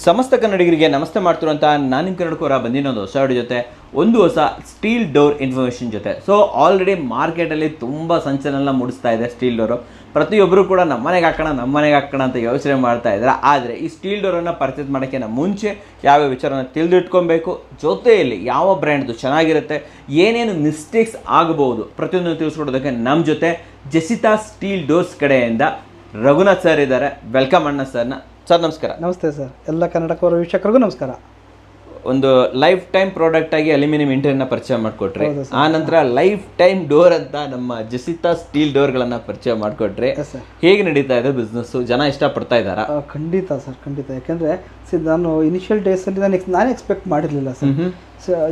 ಸಮಸ್ತ ಕನ್ನಡಿಗರಿಗೆ ನಮಸ್ತೆ ಮಾಡ್ತಿರುವಂಥ ನಾನು ನಿಮ್ಮ ಕನ್ನಡಕೋರ ಬಂದಿನೊಂದು ಹೊಸ ವಿಡಿಯೋ ಜೊತೆ ಒಂದು ಹೊಸ ಸ್ಟೀಲ್ ಡೋರ್ ಇನ್ಫಾರ್ಮೇಷನ್ ಜೊತೆ. ಸೊ ಆಲ್ರೆಡಿ ಮಾರ್ಕೆಟಲ್ಲಿ ತುಂಬ ಸಂಚಲನ ಮೂಡಿಸ್ತಾ ಇದೆ ಸ್ಟೀಲ್ ಡೋರು. ಪ್ರತಿಯೊಬ್ಬರು ಕೂಡ ನಮ್ಮನೆಗೆ ಹಾಕೋಣ ಅಂತ ಯೋಚನೆ ಮಾಡ್ತಾ ಇದ್ದಾರೆ. ಆದರೆ ಈ ಸ್ಟೀಲ್ ಡೋರನ್ನು ಪರ್ಚೇಸ್ ಮಾಡೋಕ್ಕಿಂತ ಮುಂಚೆ ಯಾವ ವಿಚಾರನ ತಿಳಿದಿಟ್ಕೊಬೇಕು, ಜೊತೆಯಲ್ಲಿ ಯಾವ ಬ್ರ್ಯಾಂಡ್ದು ಚೆನ್ನಾಗಿರುತ್ತೆ, ಏನೇನು ಮಿಸ್ಟೇಕ್ಸ್ ಆಗಬಹುದು ಪ್ರತಿಯೊಂದು ತಿಳಿಸ್ಕೊಡೋದಕ್ಕೆ ನಮ್ಮ ಜೊತೆ ಜೆಸಿತಾ ಸ್ಟೀಲ್ ಡೋರ್ಸ್ ಕಡೆಯಿಂದ ರಘುನಾಥ್ ಸರ್ ಇದ್ದಾರೆ. ವೆಲ್ಕಮ್ ಅಣ್ಣ ಸರ್ನ. ಸರ್ ನಮಸ್ಕಾರ. ನಮಸ್ತೆ ಸರ್, ಎಲ್ಲ ಕನ್ನಡಕವರ ವೀಕ್ಷಕರಿಗೂ ನಮಸ್ಕಾರ. ಒಂದು ಲೈಫ್ ಟೈಮ್ ಪ್ರಾಡಕ್ಟ್ ಆಗಿ ಅಲ್ಯೂಮಿನಿಯಂ ಇಂಟೀರಿಯರ್ನ ಪರಿಚಯ ಮಾಡಿಕೊಟ್ರಿ. ಆ ನಂತರ ಲೈಫ್ ಟೈಮ್ ಡೋರ್ ಅಂತ ನಮ್ಮ ಜೆಸಿತಾ ಸ್ಟೀಲ್ ಡೋರ್ಗಳನ್ನ ಪರಿಚಯ ಮಾಡಿಕೊಟ್ರಿ. ಹೇಗೆ ನಡೀತಾ ಇದೆ ಬಿಸ್ನೆಸ್? ಜನ ಇಷ್ಟಪಡ್ತಾ ಇದ್ದಾರಾ? ಖಂಡಿತ ಸರ್, ಖಂಡಿತ. ಯಾಕೆಂದರೆ ನಾನು ಇನಿಷಿಯಲ್ ಡೇಸಲ್ಲಿ ನಾನು ಎಕ್ಸ್ಪೆಕ್ಟ್ ಮಾಡಿರಲಿಲ್ಲ ಸರ್.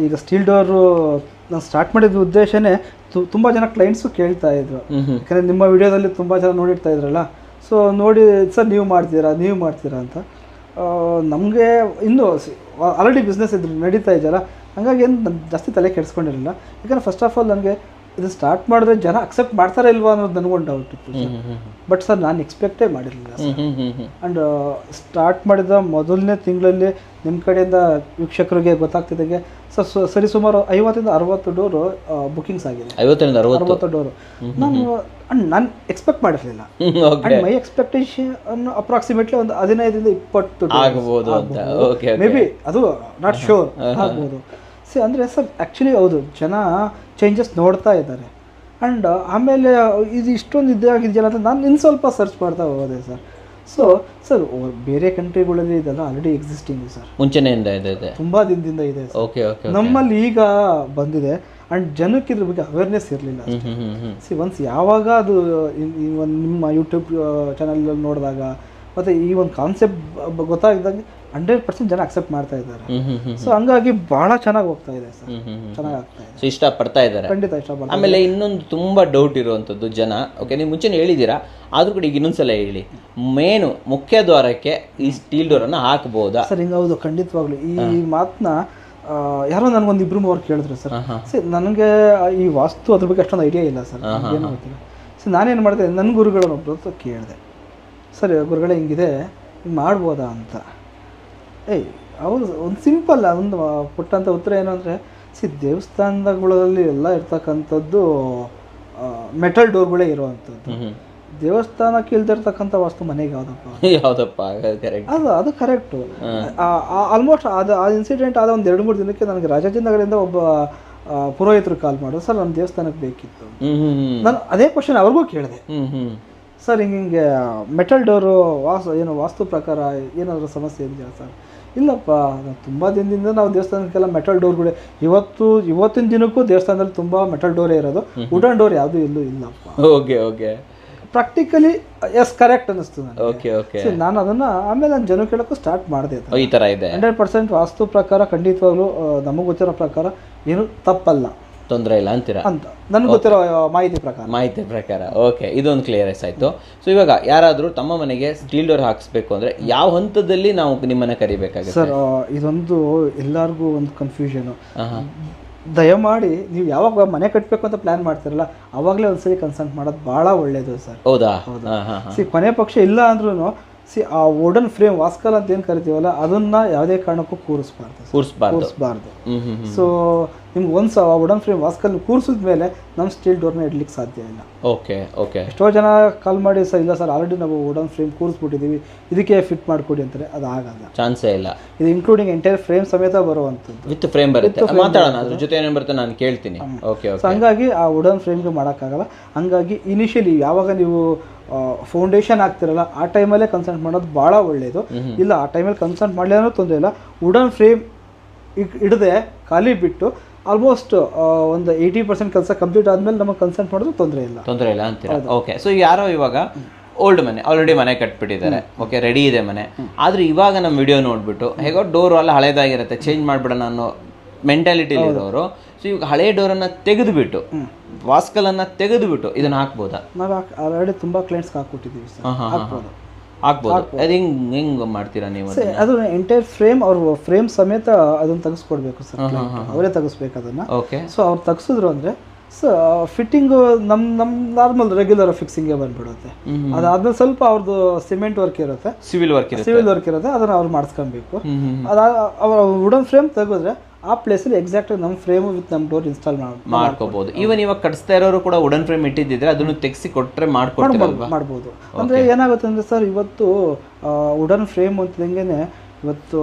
ಈಗ ಸ್ಟೀಲ್ ಡೋರು ನಾನು ಸ್ಟಾರ್ಟ್ ಮಾಡಿದ ಉದ್ದೇಶನೇ ತುಂಬ ಜನ ಕ್ಲೈಂಟ್ಸು ಕೇಳ್ತಾ ಇದ್ರು. ಯಾಕಂದರೆ ನಿಮ್ಮ ವಿಡಿಯೋದಲ್ಲಿ ತುಂಬ ಜನ ನೋಡಿರ್ತಾ ಇದ್ರಲ್ಲ, ಸೊ ನೋಡಿ ಸರ್ ನೀವು ಮಾಡ್ತೀರಾ ಅಂತ. ನಮಗೆ ಇನ್ನೂ ಆಲ್ರೆಡಿ ಬಿಸ್ನೆಸ್ ಇದ್ರು ನಡೀತಾ ಇದೆಯಲ್ಲ, ಹಾಗಾಗಿ ಏನು ಜಾಸ್ತಿ ತಲೆ ಕೆಡಿಸ್ಕೊಂಡಿರಲಿಲ್ಲ. ಯಾಕಂದರೆ ಫಸ್ಟ್ ಆಫ್ ಆಲ್ ನನಗೆ ಇದು ಸ್ಟಾರ್ಟ್ ಮಾಡಿದ್ರೆ ಜನ ಅಕ್ಸೆಪ್ಟ್ ಮಾಡ್ತಾರಾ ಇಲ್ವಾ ಅನ್ನೋದು ನನಗೊಂದು ಡೌಟ್ ಇತ್ತು. ಬಟ್ ಸರ್ ನಾನು ಎಕ್ಸ್ಪೆಕ್ಟೇ ಮಾಡಿರಲಿಲ್ಲ ಸರ್. ಆ್ಯಂಡ್ ಸ್ಟಾರ್ಟ್ ಮಾಡಿದ ಮೊದಲನೇ ತಿಂಗಳಲ್ಲಿ ನಿಮ್ಮ ಕಡೆಯಿಂದ ವೀಕ್ಷಕರಿಗೆ ಗೊತ್ತಾಗ್ತಿದ್ದಾಗೆ ಸರ್ ಸರಿ ಸುಮಾರು 50 to 60 ಡೋರು ಬುಕಿಂಗ್ಸ್ ಆಗಿದೆ. 50 ಡೋರು ನಾನು ಎಕ್ಸ್ಪೆಕ್ಟ್ ಮಾಡಿರಲಿಲ್ಲ. ಮೈ ಎಕ್ಸ್ಪೆಕ್ಟೇಷನ್ ಅಪ್ರಾಕ್ಸಿಮೇಟ್ಲಿ ಒಂದು 15 to 20 ಆಗಬಹುದು ಅಂತ. ಮೇ ಬಿ, ಅದು ನಾಟ್ ಶೋರ್ ಆಗ್ಬೋದು. ಅಂದರೆ ಸರ್ ಆ್ಯಕ್ಚುಲಿ ಹೌದು, ಜನ ಚೇಂಜಸ್ ನೋಡ್ತಾ ಇದ್ದಾರೆ. ಆ್ಯಂಡ್ ಆಮೇಲೆ ಇದು ಇಷ್ಟೊಂದು ಇದಾಗಿದೆಯಲ್ಲ ಅಂತ ನಾನು ಇನ್ನು ಸ್ವಲ್ಪ ಸರ್ಚ್ ಮಾಡ್ತಾ ಹೋದೆ ಸರ್. ಸೊ ಸರ್ ಬೇರೆ ಕಂಟ್ರಿಗಳಲ್ಲಿ ಇದೆಲ್ಲ ಆಲ್ರೆಡಿ ಎಕ್ಸಿಸ್ಟಿಂಗ್ ಸರ್, ಮುಂಚೆನೆಯಿಂದ ಇದೆ, ತುಂಬ ದಿನದಿಂದ ಇದೆ. ನಮ್ಮಲ್ಲಿ ಈಗ ಬಂದಿದೆ. ಆ್ಯಂಡ್ ಜನಕ್ಕೆ ಇದ್ರ ಬಗ್ಗೆ ಅವೇರ್ನೆಸ್ ಇರಲಿಲ್ಲ. ಒನ್ಸ್ ಯಾವಾಗ ಅದು ನಿಮ್ಮ ಯೂಟ್ಯೂಬ್ ಚಾನಲಲ್ಲಿ ನೋಡಿದಾಗ ಮತ್ತು ಈ ಒಂದು ಕಾನ್ಸೆಪ್ಟ್ ಗೊತ್ತಾಗಿದ್ದಂಗೆ 100% ಜನ ಅಕ್ಸೆಪ್ಟ್ ಮಾಡ್ತಾ ಇದ್ದಾರೆ. ಸೊ ಹಂಗಾಗಿ ಬಹಳ ಚೆನ್ನಾಗಿ ಹೋಗ್ತಾ ಇದೆ ಸರ್, ಚೆನ್ನಾಗಿ ಆಗ್ತಾ ಇದೆ. ಸೊ ಇಷ್ಟಪಡ್ತಾ ಇದ್ದಾರೆ, ಖಂಡಿತ ಇಷ್ಟಪಡ್ತಾರೆ. ಆಮೇಲೆ ಇನ್ನೊಂದು ತುಂಬ ಡೌಟ್ ಇರುವಂಥದ್ದು ಜನ, ಓಕೆ ನೀವು ಮುಂಚೆನೇ ಹೇಳಿದ್ದೀರಾ, ಆದರೂ ಕೂಡ ಈಗ ಇನ್ನೊಂದ್ಸಲ ಹೇಳಿ, ಮೇನು ಮುಖ್ಯ ದ್ವಾರಕ್ಕೆ ಈ ಸ್ಟೀಲ್ ಡೋರನ್ನು ಹಾಕ್ಬೋದಾ ಸರ್? ಹಿಂಗೆ ಹೌದು, ಖಂಡಿತವಾಗ್ಲು ಈ ಮಾತನ್ನ ಯಾರೋ ನನಗೊಂದು 2-3 ಕೇಳಿದ್ರು ಸರ್. ಸರ್ ನನಗೆ ಈ ವಾಸ್ತು ಅದ್ರ ಬಗ್ಗೆ ಅಷ್ಟೊಂದು ಐಡಿಯಾ ಇಲ್ಲ ಸರ್, ಏನೋ ಗೊತ್ತಿಲ್ಲ. ಸೊ ನಾನೇನು ಮಾಡಿದೆ, ನನ್ನ ಗುರುಗಳನ್ನೊಬ್ಬರು ಕೇಳಿದೆ, ಸರ್ ಗುರುಗಳೇ ಹಿಂಗಿದೆ, ಹಿಂಗೆ ಮಾಡ್ಬೋದಾ ಅಂತ. ಅವರು ಒಂದು ಸಿಂಪಲ್ ಒಂದು ಪುಟ್ಟಂಥ ಉತ್ತರ ಏನು ಅಂದರೆ, ದೇವಸ್ಥಾನಗಳಲ್ಲಿ ಎಲ್ಲ ಇರ್ತಕ್ಕಂಥದ್ದು ಮೆಟಲ್ ಡೋರ್ಗಳೇ ಇರುವಂಥದ್ದು. ದೇವಸ್ಥಾನಕ್ಕೆ ಇಲ್ದಿರ್ತಕ್ಕಂಥ ವಾಸ್ತು ಮನೆಗೆ ಯಾವುದಪ್ಪ ಅದು ಕರೆಕ್ಟು. ಆಲ್ಮೋಸ್ಟ್ ಆ ಇನ್ಸಿಡೆಂಟ್ ಆದ ಒಂದು 2-3 ದಿನಕ್ಕೆ ನನಗೆ ರಾಜಾಜಿನಗರದಿಂದ ಒಬ್ಬ ಪುರೋಹಿತರು ಕಾಲ್ ಮಾಡೋದು, ಸರ್ ನಮ್ಮ ದೇವಸ್ಥಾನಕ್ಕೆ ಬೇಕಿತ್ತು. ನಾನು ಅದೇ ಕ್ವಶನ್ ಅವ್ರಿಗೂ ಕೇಳಿದೆ, ಸರ್ ಹಿಂಗೆ ಮೆಟಲ್ ಡೋರು ವಾಸ್ತು ಪ್ರಕಾರ ಏನಾದರೂ ಸಮಸ್ಯೆ ಇದೆಯಾ ಸರ್? ಇಲ್ಲಪ್ಪ, ತುಂಬ ದಿನದಿಂದ ನಾವು ದೇವಸ್ಥಾನಕ್ಕೆಲ್ಲ ಮೆಟಲ್ ಡೋರ್ಗಳೇ, ಇವತ್ತಿನ ದಿನಕ್ಕೂ ದೇವಸ್ಥಾನದಲ್ಲಿ ತುಂಬ ಮೆಟಲ್ ಡೋರೇ ಇರೋದು, ವುಡನ್ ಡೋರ್ ಯಾವುದೂ ಎಲ್ಲೂ ಇಲ್ಲಪ್ಪ. ಪ್ರಾಕ್ಟಿಕಲಿ ಎಸ್ ಕರೆಕ್ಟ್ ಅನ್ನಿಸ್ತು ನನಗೆ. ನಾನು ಅದನ್ನು ಆಮೇಲೆ ನಾನು ಜನ ಕೇಳೋಕ್ಕೂ ಸ್ಟಾರ್ಟ್ ಮಾಡಿದೆ. ಈ ಥರ ಇದೆ 100% ವಾಸ್ತು ಪ್ರಕಾರ ಖಂಡಿತವಾಗ್ಲೂ ನಮಗೆ ಗೊತ್ತಿರೋ ಪ್ರಕಾರ ಏನು ತಪ್ಪಲ್ಲ, ತೊಂದರೆ ಇಲ್ಲ ಅಂತೀರಾ ಅಂತ ನನಗೆ ಗೊತ್ತಿರೋ ಮಾಹಿತಿ ಪ್ರಕಾರ. ಓಕೆ, ಇದೊಂದು ಕ್ಲಿಯರೆನ್ಸ್ ಆಯಿತು. ಸೊ ಇವಾಗ ಯಾರಾದರೂ ತಮ್ಮ ಮನೆಗೆ ಸ್ಟೀಲ್ ಡೋರ್ ಹಾಕಿಸ್ಬೇಕು ಅಂದರೆ ಯಾವ ಹಂತದಲ್ಲಿ ನಾವು ನಿಮ್ಮನ್ನು ಕರಿಬೇಕಾಗುತ್ತೆ ಸರ್? ಇದೊಂದು ಎಲ್ಲರಿಗೂ ಒಂದು ಕನ್ಫ್ಯೂಷನು. ದಯಮಾಡಿ ನೀವು ಯಾವಾಗ ಮನೆ ಕಟ್ಟಬೇಕು ಅಂತ ಪ್ಲಾನ್ ಮಾಡ್ತಿರಲ್ಲ, ಅವಾಗಲೇ ಒಂದ್ಸರಿ ಕನ್ಸಲ್ಟ್ ಮಾಡೋದು ಭಾಳ ಒಳ್ಳೆಯದು ಸರ್. ಹೌದಾ? ಕೊನೆ ಪಕ್ಷ ಇಲ್ಲ ಅಂದ್ರೂ ಆ ವುಡನ್ ಫ್ರೇಮ್ ವಾಸ್ಕಲ್ ಅಂತ ಏನು ಕರಿತೀವಲ್ಲ, ಅದನ್ನ ಯಾವುದೇ ಕಾರಣಕ್ಕೂ ಕೂರಿಸ್ಬಾರ್ದು. ಸೊ ನಿಮ್ಗೆ ಒಂದ್ಸ ಆ ವುಡನ್ ಫ್ರೇಮ್ ವಾಸ್ಕಲ್ ಕೂರಿಸಿದ ಮೇಲೆ ನಮ್ಮ ಸ್ಟೀಲ್ ಡೋರ್ನ ಇಡ್ಲಿಕ್ಕೆ ಸಾಧ್ಯ ಇಲ್ಲ. ಓಕೆ. ಎಷ್ಟೋ ಜನ ಕಾಲ್ ಮಾಡಿ, ಸರ್ ಇಲ್ಲ ಸರ್ ಆಲ್ರೆಡಿ ನಾವು ವುಡನ್ ಫ್ರೇಮ್ ಕೂರಿಸ್ಬಿಟ್ಟಿದ್ದೀವಿ, ಇದಕ್ಕೆ ಫಿಟ್ ಮಾಡಿಕೊಡಿ ಅಂತಾರೆ. ಅದು ಆಗಲ್ಲ, ಚಾನ್ಸೇ ಇಲ್ಲ. ಇದು ಇನ್ಕ್ಲೂಡಿಂಗ್ ಎಂಟೈರ್ ಫ್ರೇಮ್ ಸಮೇತ ಬರುವಂಥದ್ದು, ವಿತ್ ಫ್ರೇಮ್ ಬರುತ್ತೆ. ಮಾತಾಡೋಣ, ಅದ್ರ ಜೊತೆ ಏನೇನು ಬರುತ್ತೆ ನಾನು ಕೇಳ್ತೀನಿ. ಸೊ ಹಂಗಾಗಿ ಆ ವುಡನ್ ಫ್ರೇಮ್ಗೆ ಮಾಡೋಕ್ಕಾಗಲ್ಲ. ಹಂಗಾಗಿ ಇನಿಷಿಯಲಿ ಯಾವಾಗ ನೀವು ಫೌಂಡೇಶನ್ ಆಗ್ತಿರಲ್ಲ, ಆ ಟೈಮಲ್ಲೇ ಕನ್ಸಲ್ಟ್ ಮಾಡೋದು ಭಾಳ ಒಳ್ಳೆಯದು. ಇಲ್ಲ ಆ ಟೈಮಲ್ಲಿ ಕನ್ಸಲ್ಟ್ ಮಾಡಲಿ ಅನ್ನೋ ತೊಂದರೆ ಇಲ್ಲ. ವುಡನ್ ಫ್ರೇಮ್ ಇಡದೆ ಖಾಲಿ ಬಿಟ್ಟು ಆಲ್ಮೋಸ್ಟ್ ಒಂದು 80% ಕೆಲಸ ಕಂಪ್ಲೀಟ್ ಆದಮೇಲೆ ನಮಗೆ ಕನ್ಸಲ್ಟ್ ಮಾಡೋದು ತೊಂದರೆ ಇಲ್ಲ ಅಂತೀರಾ? ಓಕೆ. ಸೊ ಯಾರೋ ಇವಾಗ ಓಲ್ಡ್ ಮನೆ ಆಲ್ರೆಡಿ ಮನೆ ಕಟ್ಬಿಟ್ಟಿದ್ದಾರೆ, ಓಕೆ ರೆಡಿ ಇದೆ ಮನೆ, ಆದರೆ ಇವಾಗ ನಮ್ಮ ವಿಡಿಯೋ ನೋಡಿಬಿಟ್ಟು ಹೇಗೋ ಡೋರ್ ಎಲ್ಲ ಹಳೇದಾಗಿರುತ್ತೆ, ಚೇಂಜ್ ಮಾಡಿಬಿಡೋಣ ಅನ್ನೋ ಮೆಂಟಾಲಿಟಿಲಿ ಇರೋರು, ಸೊ ಇವಾಗ ಹಳೆ ಡೋರನ್ನು ತೆಗೆದುಬಿಟ್ಟು ವಾಸ್ಕಲನ್ನು ತೆಗೆದುಬಿಟ್ಟು ಇದನ್ನ ಹಾಕ್ಬೋದಾ? ನಾವು ಆಲ್ರೆಡಿ ತುಂಬ ಕ್ಲೈಂಟ್ಸ್ಗೆ ಹಾಕ್ಕೊಟ್ಟಿದ್ದೀವಿ ಸರ್. ಹಾಕ್ಬೋದು. ಅದು ಹೆಂಗೆ ಮಾಡ್ತೀರಾ ನೀವು? ಅದು ಎಂಟೈರ್ ಫ್ರೇಮ್, ಅವ್ರ ಫ್ರೇಮ್ ಸಮೇತ ಅದನ್ನು ತೆಗೆಸ್ಕೊಡ್ಬೇಕು ಸರ್, ಅವರೇ ತೆಗೆಸ್ಬೇಕು ಅದನ್ನು. ಓಕೆ. ಸೊ ಅವ್ರು ತೆಗೆಸಿದ್ರು ಅಂದರೆ ಸೊ ಫಿಟ್ಟಿಂಗು ನಮ್ಮ ನಾರ್ಮಲ್ ರೆಗ್ಯುಲರ್ ಫಿಕ್ಸಿಂಗೇ ಬಂದ್ಬಿಡುತ್ತೆ. ಅದಾದ್ಮೇಲೆ ಸ್ವಲ್ಪ ಅವ್ರದ್ದು ಸಿಮೆಂಟ್ ವರ್ಕ್ ಇರುತ್ತೆ, ಸಿವಿಲ್ ವರ್ಕ್ ಇರುತ್ತೆ, ಅದನ್ನ ಅವ್ರು ಮಾಡಿಸ್ಕೊಬೇಕು. ಅವ್ರ ವುಡನ್ ಫ್ರೇಮ್ ತೆಗೆದ್ರೆ ಆ ಪ್ಲೇಸಲ್ಲಿ ಎಕ್ಸಾಕ್ಟ್ ನಮ್ಮ ಫ್ರೇಮ್ ವಿತ್ ನಮ್ಮ ಡೋರ್ ಇನ್ಸ್ಟಾಲ್ ಮಾಡ್ಕೋಬಹುದು. ಈವನ್ ಇವಾಗ ಕಟ್ಸ್ತಾ ಇರೋರು ಕೂಡ ವುಡನ್ ಫ್ರೇಮ್ ಇಟ್ಟಿದ್ದಿದ್ರೆ ಅದನ್ನು ತೆಗೆಸಿ ಕೊಟ್ಟರೆ ಮಾಡ್ಬೋದು. ಅಂದ್ರೆ ಏನಾಗುತ್ತೆ ಅಂದ್ರೆ ಸರ್, ಇವತ್ತು ವುಡನ್ ಫ್ರೇಮ್ ಅಂತಂಗೆನೆ ಇವತ್ತು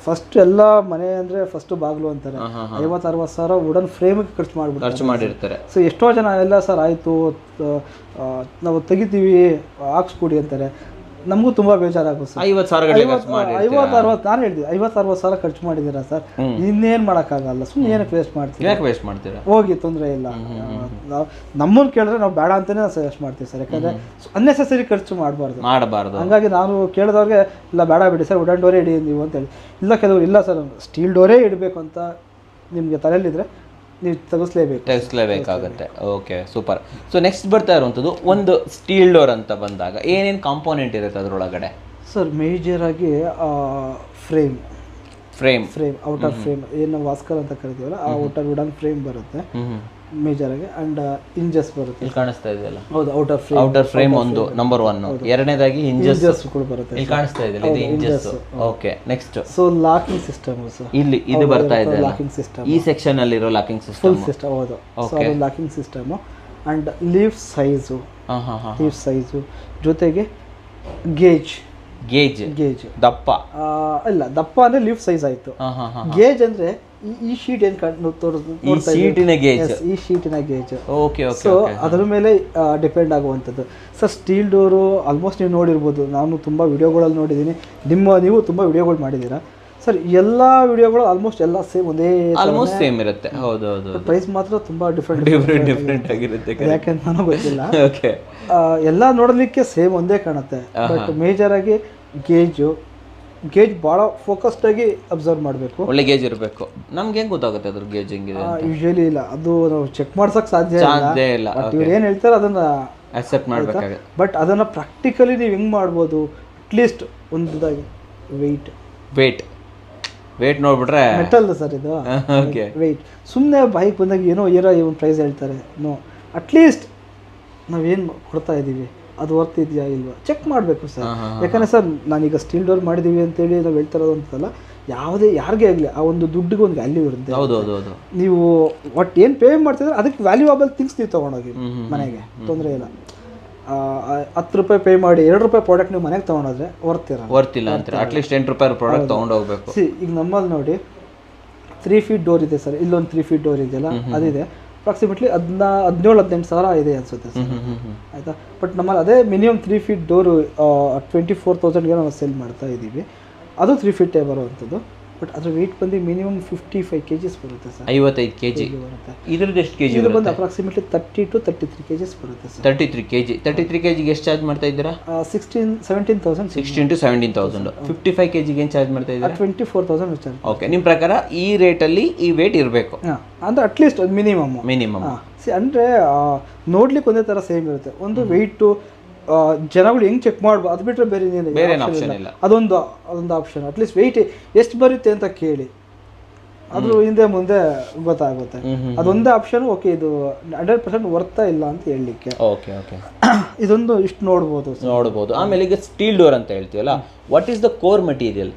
ಫಸ್ಟ್ ಎಲ್ಲ ಮನೆ ಅಂದ್ರೆ ಫಸ್ಟ್ ಬಾಗ್ಲು ಅಂತಾರೆ, 50-60 ಸಾವಿರ ವುಡನ್ ಫ್ರೇಮ್ಗೆ ಖರ್ಚು ಮಾಡಿರ್ತಾರೆ. ಸೊ ಎಷ್ಟೋ ಜನ ಎಲ್ಲ ಸರ್ ಆಯ್ತು ನಾವು ತೆಗಿತೀವಿ ಹಾಕ್ಸ್ಕೊಡಿ ಅಂತಾರೆ. ನಮಗೂ ತುಂಬಾ ಬೇಜಾರಾಗುತ್ತೆ. 50-60 ನಾನು ಹೇಳಿದ್ವಿ 50-60 ಸಾವಿರ ಖರ್ಚು ಮಾಡಿದ್ದೀರಾ ಸರ್, ಇನ್ನೇನು ಮಾಡೋಕ್ಕಾಗಲ್ಲ, ಸುಮ್ಮನೆ ಏನಕ್ಕೆ ವೇಸ್ಟ್ ಮಾಡ್ತೀರಾ, ಹೋಗಿ ತೊಂದರೆ ಇಲ್ಲ. ನಮ್ಮನ್ನು ಕೇಳಿದ್ರೆ ನಾವು ಬೇಡ ಅಂತಾನೆ ಸಜೆಸ್ಟ್ ಮಾಡ್ತೀವಿ ಸರ್, ಯಾಕಂದ್ರೆ ಅನ್ನೆಸೆಸರಿ ಖರ್ಚು ಮಾಡಬಾರ್ದು. ಹಂಗಾಗಿ ನಾನು ಕೇಳಿದವ್ರಿಗೆ ಇಲ್ಲ ಬೇಡ ಬಿಡಿ ಸರ್ ವುಡನ್ ಡೋರೇ ಇಡಿ ನೀವು ಅಂತ ಹೇಳಿ. ಇಲ್ಲ ಕೆಲವರು ಇಲ್ಲ ಸರ್ ಸ್ಟೀಲ್ ಡೋರೇ ಇಡಬೇಕು ಅಂತ ನಿಮಗೆ ತಲೆಯಲ್ಲಿದ್ರೆ ನೀವು ತೆಗೆಸ್ಲೇಬೇಕಾಗುತ್ತೆ. Okay, super. ಸೊ ನೆಕ್ಸ್ಟ್ ಬರ್ತಾ ಇರುವಂಥದ್ದು ಒಂದು ಸ್ಟೀಲ್ ಡೋರ್ ಅಂತ ಬಂದಾಗ ಏನೇನು ಕಾಂಪೋನೆಂಟ್ ಇರುತ್ತೆ ಅದರೊಳಗಡೆ? ಸರ್ ಮೇಜರ್ ಆಗಿ ಫ್ರೇಮ್ ಔಟರ್ ಫ್ರೇಮ್ ಏನು ವಾಸ್ಕರ್ ಅಂತ ಕರಿತೀವಲ್ಲ, ಆ ಔಟರ್ ವುಡನ್ ಫ್ರೇಮ್ ಬರುತ್ತೆ ಮೇಜರ್ ಆಗಿ. ಅಂಡ್ ಹಿಂಜಸ್ ಬರುತ್ತೆ, ಇಲ್ಲಿ ಕಾಣಿಸ್ತಾ ಇದೆಯಲ್ಲ. ಹೌದು, ಔಟರ್ ಫ್ರೇಮ್ ಒಂದು ನಂಬರ್ 1. ಎರಡನೇದಾಗಿ ಹಿಂಜಸ್ ಕೂಡ ಬರುತ್ತೆ, ಇಲ್ಲಿ ಕಾಣಿಸ್ತಾ ಇದೆ, ಇದು hinges. Okay, next so locking system sir, ಇಲ್ಲಿ ಇದು ಬರ್ತಾ ಇದೆ ಲಾಕಿಂಗ್ ಸಿಸ್ಟಮ್, ಈ ಸೆಕ್ಷನ್ ಅಲ್ಲಿ ಇರೋ ಲಾಕಿಂಗ್ ಸಿಸ್ಟಮ್, ಫುಲ್ ಸಿಸ್ಟಮ್. ಹೌದು, ಸೊ ಅದು locking system. And leaf size ಜೊತೆಗೆ ಗೇಜ್ ದಪ್ಪ ಇಲ್ಲ, ದಪ್ಪ ಅಂದ್ರೆ ಲೀಫ್ ಸೈಜ್ ಆಯ್ತು. ಗೇಜ್ ಅಂದ್ರೆ ಈ ಶೀಟ್ ಏನ್ ಈ ಶೀಟಿನ ಗೇಜ್. ಸೊ ಅದ್ರ ಮೇಲೆ ಡಿಪೆಂಡ್ ಆಗುವಂಥದ್ದು ಸರ್. ಸ್ಟೀಲ್ ಡೋರು ಆಲ್ಮೋಸ್ಟ್ ನೀವು ನೋಡಿರ್ಬೋದು, ನಾನು ತುಂಬಾ ವಿಡಿಯೋಗಳಲ್ಲಿ ನೋಡಿದ್ದೀನಿ, ನೀವು ತುಂಬಾ ವಿಡಿಯೋಗಳು ಮಾಡಿದ್ದೀರಾ ಸರ್. ಎಲ್ಲ ವಿಡಿಯೋಗಳು ಆಲ್ಮೋಸ್ಟ್ ಎಲ್ಲ ಸೇಮ್ ಇರುತ್ತೆ. ಹೌದು, ಪ್ರೈಸ್ ಮಾತ್ರ ತುಂಬಾ ಡಿಫ್ರೆಂಟ್ ಆಗಿರುತ್ತೆ, ಯಾಕೆಂತ ನನಗೆ ಗೊತ್ತಿಲ್ಲ. ಎಲ್ಲ ನೋಡಲಿಕ್ಕೆ ಸೇಮ್ ಒಂದೇ ಕಾಣುತ್ತೆ, ಬಟ್ ಮೇಜರ್ ಆಗಿ ಗೇಜ್ ಭಾಳ ಫೋಕಸ್ಡ್ ಆಗಿ ಅಬ್ಸರ್ವ್ ಮಾಡಬೇಕು. ಒಳ್ಳೆ ಗೇಜ್ ಇರಬೇಕು. ನಮ್ಗೆ ಹೆಂಗ್ ಗೊತ್ತಾಗುತ್ತೆ ಅದ್ರ ಗೇಜ್ ಹೆಂಗಿದೆ? ಯೂಶಲಿ ಇಲ್ಲ, ಅದು ನಾವು ಚೆಕ್ ಮಾಡ್ಸಕ್ ಸಾಧ್ಯ ಇಲ್ಲ. ಇವ್ರು ಏನ್ ಹೇಳ್ತಾರೆ ಅದನ್ನ ಅಕ್ಸೆಪ್ಟ್ ಮಾಡ್ಬೇಕಾಗುತ್ತೆ. ಬಟ್ ಅದನ್ನ ಪ್ರಾಕ್ಟಿಕಲಿ ನೀವು ಹೆಂಗ್ ಮಾಡ್ಬೋದು, ಅಟ್ಲೀಸ್ಟ್ ಒಂದಾಗಿ ವೇಟ್ ನೋಡ್ಬಿಟ್ರೆ ಮೆಟಲ್ ಸರ್ ಇದು. ವೆಯ್ಟ್ ಸುಮ್ಮನೆ ಬೈಕ್ ಬಂದಾಗ ಏನೋ ಒಂದು ಪ್ರೈಸ್ ಹೇಳ್ತಾರೆ, ನೋ, ಅಟ್ಲೀಸ್ಟ್ ನಾವೇನು ಕೊಡ್ತಾ ಇದ್ದೀವಿ ಅದು ವರ್ತ್ ಇದೆಯಾ ಇಲ್ವಾ ಚೆಕ್ ಮಾಡಬೇಕು ಸರ್. ಯಾಕಂದರೆ ಸರ್ ನಾನೀಗ ಸ್ಟೀಲ್ ಡೋರ್ ಮಾಡಿದ್ದೀವಿ ಅಂತೇಳಿ ನಾವು ಹೇಳ್ತಾ ಇರೋದು ಅಂತಲ್ಲ, ಯಾರಿಗೆ ಆಗಲಿ ಆ ಒಂದು ದುಡ್ಡಿಗೆ ಒಂದು ವ್ಯಾಲ್ಯೂ ಇರುತ್ತೆ. ಹೌದು, ನೀವು ಒಟ್ಟು ಏನು ಪೇ ಮಾಡ್ತಿದ್ರೆ ಅದಕ್ಕೆ ವ್ಯಾಲ್ಯೂಯಬಲ್ ಥಿಂಗ್ಸ್ ನೀವು ತೊಗೊಂಡೋಗಿ ಮನೆಗೆ, ತೊಂದರೆ ಇಲ್ಲ. 10 ರೂಪಾಯಿ ಪೇ ಮಾಡಿ 2 ರೂಪಾಯಿ ಪ್ರಾಡಕ್ಟ್ ನೀವು ಮನೆಗೆ ತೊಗೊಂಡೋದ್ರೆ ವರ್ತಿಲ್ಲ ಅಂತಾರೆ. ಅಟ್ಲೀಸ್ಟ್ 8 ರೂಪಾಯಿ ಪ್ರಾಡಕ್ಟ್ ತೊಗೊಂಡು ಹೋಗ್ಬೇಕು. ಈಗ ನಮ್ಮಲ್ಲಿ ನೋಡಿ 3 ಫೀಟ್ ಡೋರ್ ಇದೆ ಸರ್, ಇಲ್ಲೊಂದು 3 ಫೀಟ್ ಡೋರ್ ಇದೆಯಲ್ಲ ಅದಿದೆ, ಅಪ್ರಾಕ್ಸಿಮೇಟ್ಲಿ 17-18 ಸಾವಿರ ಇದೆ ಅನ್ಸುತ್ತೆ ಸರ್, ಆಯಿತಾ. ಬಟ್ ನಮ್ಮಲ್ಲಿ ಅದೇ ಮಿನಿಮಮ್ 3 ಫೀಟ್ ಡೋರು 24,000ಗೆ ನಾವು ಸೆಲ್ ಮಾಡ್ತಾ ಇದ್ದೀವಿ. ಅದು 3 ಫೀಟೇ ಬರುವಂಥದ್ದು. ಬಟ್ ಅದ್ರ ವೆಯ್ಟ್ ಬಂದು ಮಿನಿಮಮ್ 55 kgs ಬರುತ್ತೆ ಸರ್. 55 kg ಬರುತ್ತೆ. ಇದ್ರದ್ದು ಎಷ್ಟು kg ಇದು ಬಂದು ಅಪ್ರಾಕ್ಸಿಮೇಟ್ಲಿ 30 to 33 kgs ಬರುತ್ತೆ ಸರ್. 33 kg ಎಷ್ಟು ಚಾರ್ಜ್ ಮಾಡ್ತಾ ಇದ್ದೀರಾ? 17,000 16 to 17,000. 55 kg ಏನು ಚಾರ್ಜ್ ಮಾಡ್ತಾ ಇದ್ದೀರಾ? 24,000 ಚಾರ್ಜ್. ಓಕೆ, ನಿಮ್ಮ ಪ್ರಕಾರ ಈ ರೇಟಲ್ಲಿ ಈ ವೇಟ್ ಇರಬೇಕು ಅಂದರೆ ಅಟ್ಲೀಸ್ಟ್ ಮಿನಿಮಮ್. ಅಂದರೆ ನೋಡ್ಲಿಕ್ಕೆ ಒಂದೇ ಥರ ಸೇಮ್ ಇರುತ್ತೆ. ಒಂದು ವೆಯ್ಟು ಜನಗಳು ಹೆಂಗೆ ಚೆಕ್ ಮಾಡ್ಬೋದು ಅದು ಬಿಟ್ಟರೆ ಬೇರೆ ಆಪ್ಷನ್ ಇಲ್ಲ. ಅದೊಂದು ಆಪ್ಷನ್. ಅಟ್ಲೀಸ್ಟ್ ವೆಯ್ಟ್ ಎಷ್ಟು ಬರುತ್ತೆ ಅಂತ ಕೇಳಿ, ಅದ್ರ ಹಿಂದೆ ಮುಂದೆ ಗೊತ್ತಾಗುತ್ತೆ. ಅದೊಂದೇ ಆಪ್ಷನ್. ಓಕೆ, ಇದು 100% ವರ್ತಾ ಇಲ್ಲ ಅಂತ ಹೇಳಲಿಕ್ಕೆ. ಇದೊಂದು ಇಷ್ಟು ನೋಡ್ಬೋದು. ಆಮೇಲೆ ಈಗ ಸ್ಟೀಲ್ ಡೋರ್ ಅಂತ ಹೇಳ್ತೀವಲ್ಲ, what is the core material?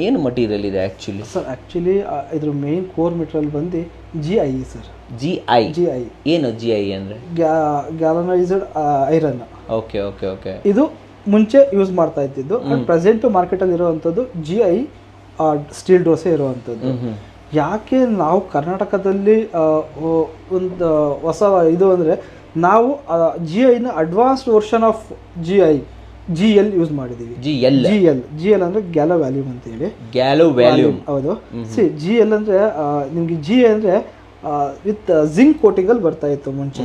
ಏನು ಮಟೀರಿಯಲ್ ಇದೆ ಆ್ಯಕ್ಚುಲಿ ಸರ್? ಆ್ಯಕ್ಚುಲಿ ಇದ್ರ ಮೇನ್ ಕೋರ್ ಮೆಟೀರಿಯಲ್ ಬಂದು GI ಸರ್. GI ಏನು GI ಅಂದರೆ? Galvanised iron. ಓಕೆ. ಇದು ಮುಂಚೆ ಯೂಸ್ ಮಾಡ್ತಾ ಇದ್ದಿದ್ದು. ಪ್ರೆಸೆಂಟ್ ಮಾರ್ಕೆಟಲ್ಲಿ ಇರುವಂಥದ್ದು GI ಸ್ಟೀಲ್ ಡೋರ್ಸೇ ಇರುವಂಥದ್ದು. ಯಾಕೆ ನಾವು ಕರ್ನಾಟಕದಲ್ಲಿ ಒಂದು ಹೊಸ ಇದು ಅಂದರೆ ನಾವು GIನ advanced version of GL use ಮಾಡಿದ್ದೀವಿ. GL ಅಂದರೆ ಗ್ಯಾಲೋ ವ್ಯಾಲ್ಯೂಮ್ ಅಂತೇಳಿ. ಹೌದು. GL ಅಂದರೆ ನಿಮಗೆ GI ಅಂದರೆ ವಿತ್ ಜಿಂಕ್ ಕೋಟಿಂಗಲ್ಲಿ ಬರ್ತಾ ಇತ್ತು ಮುಂಚೆ.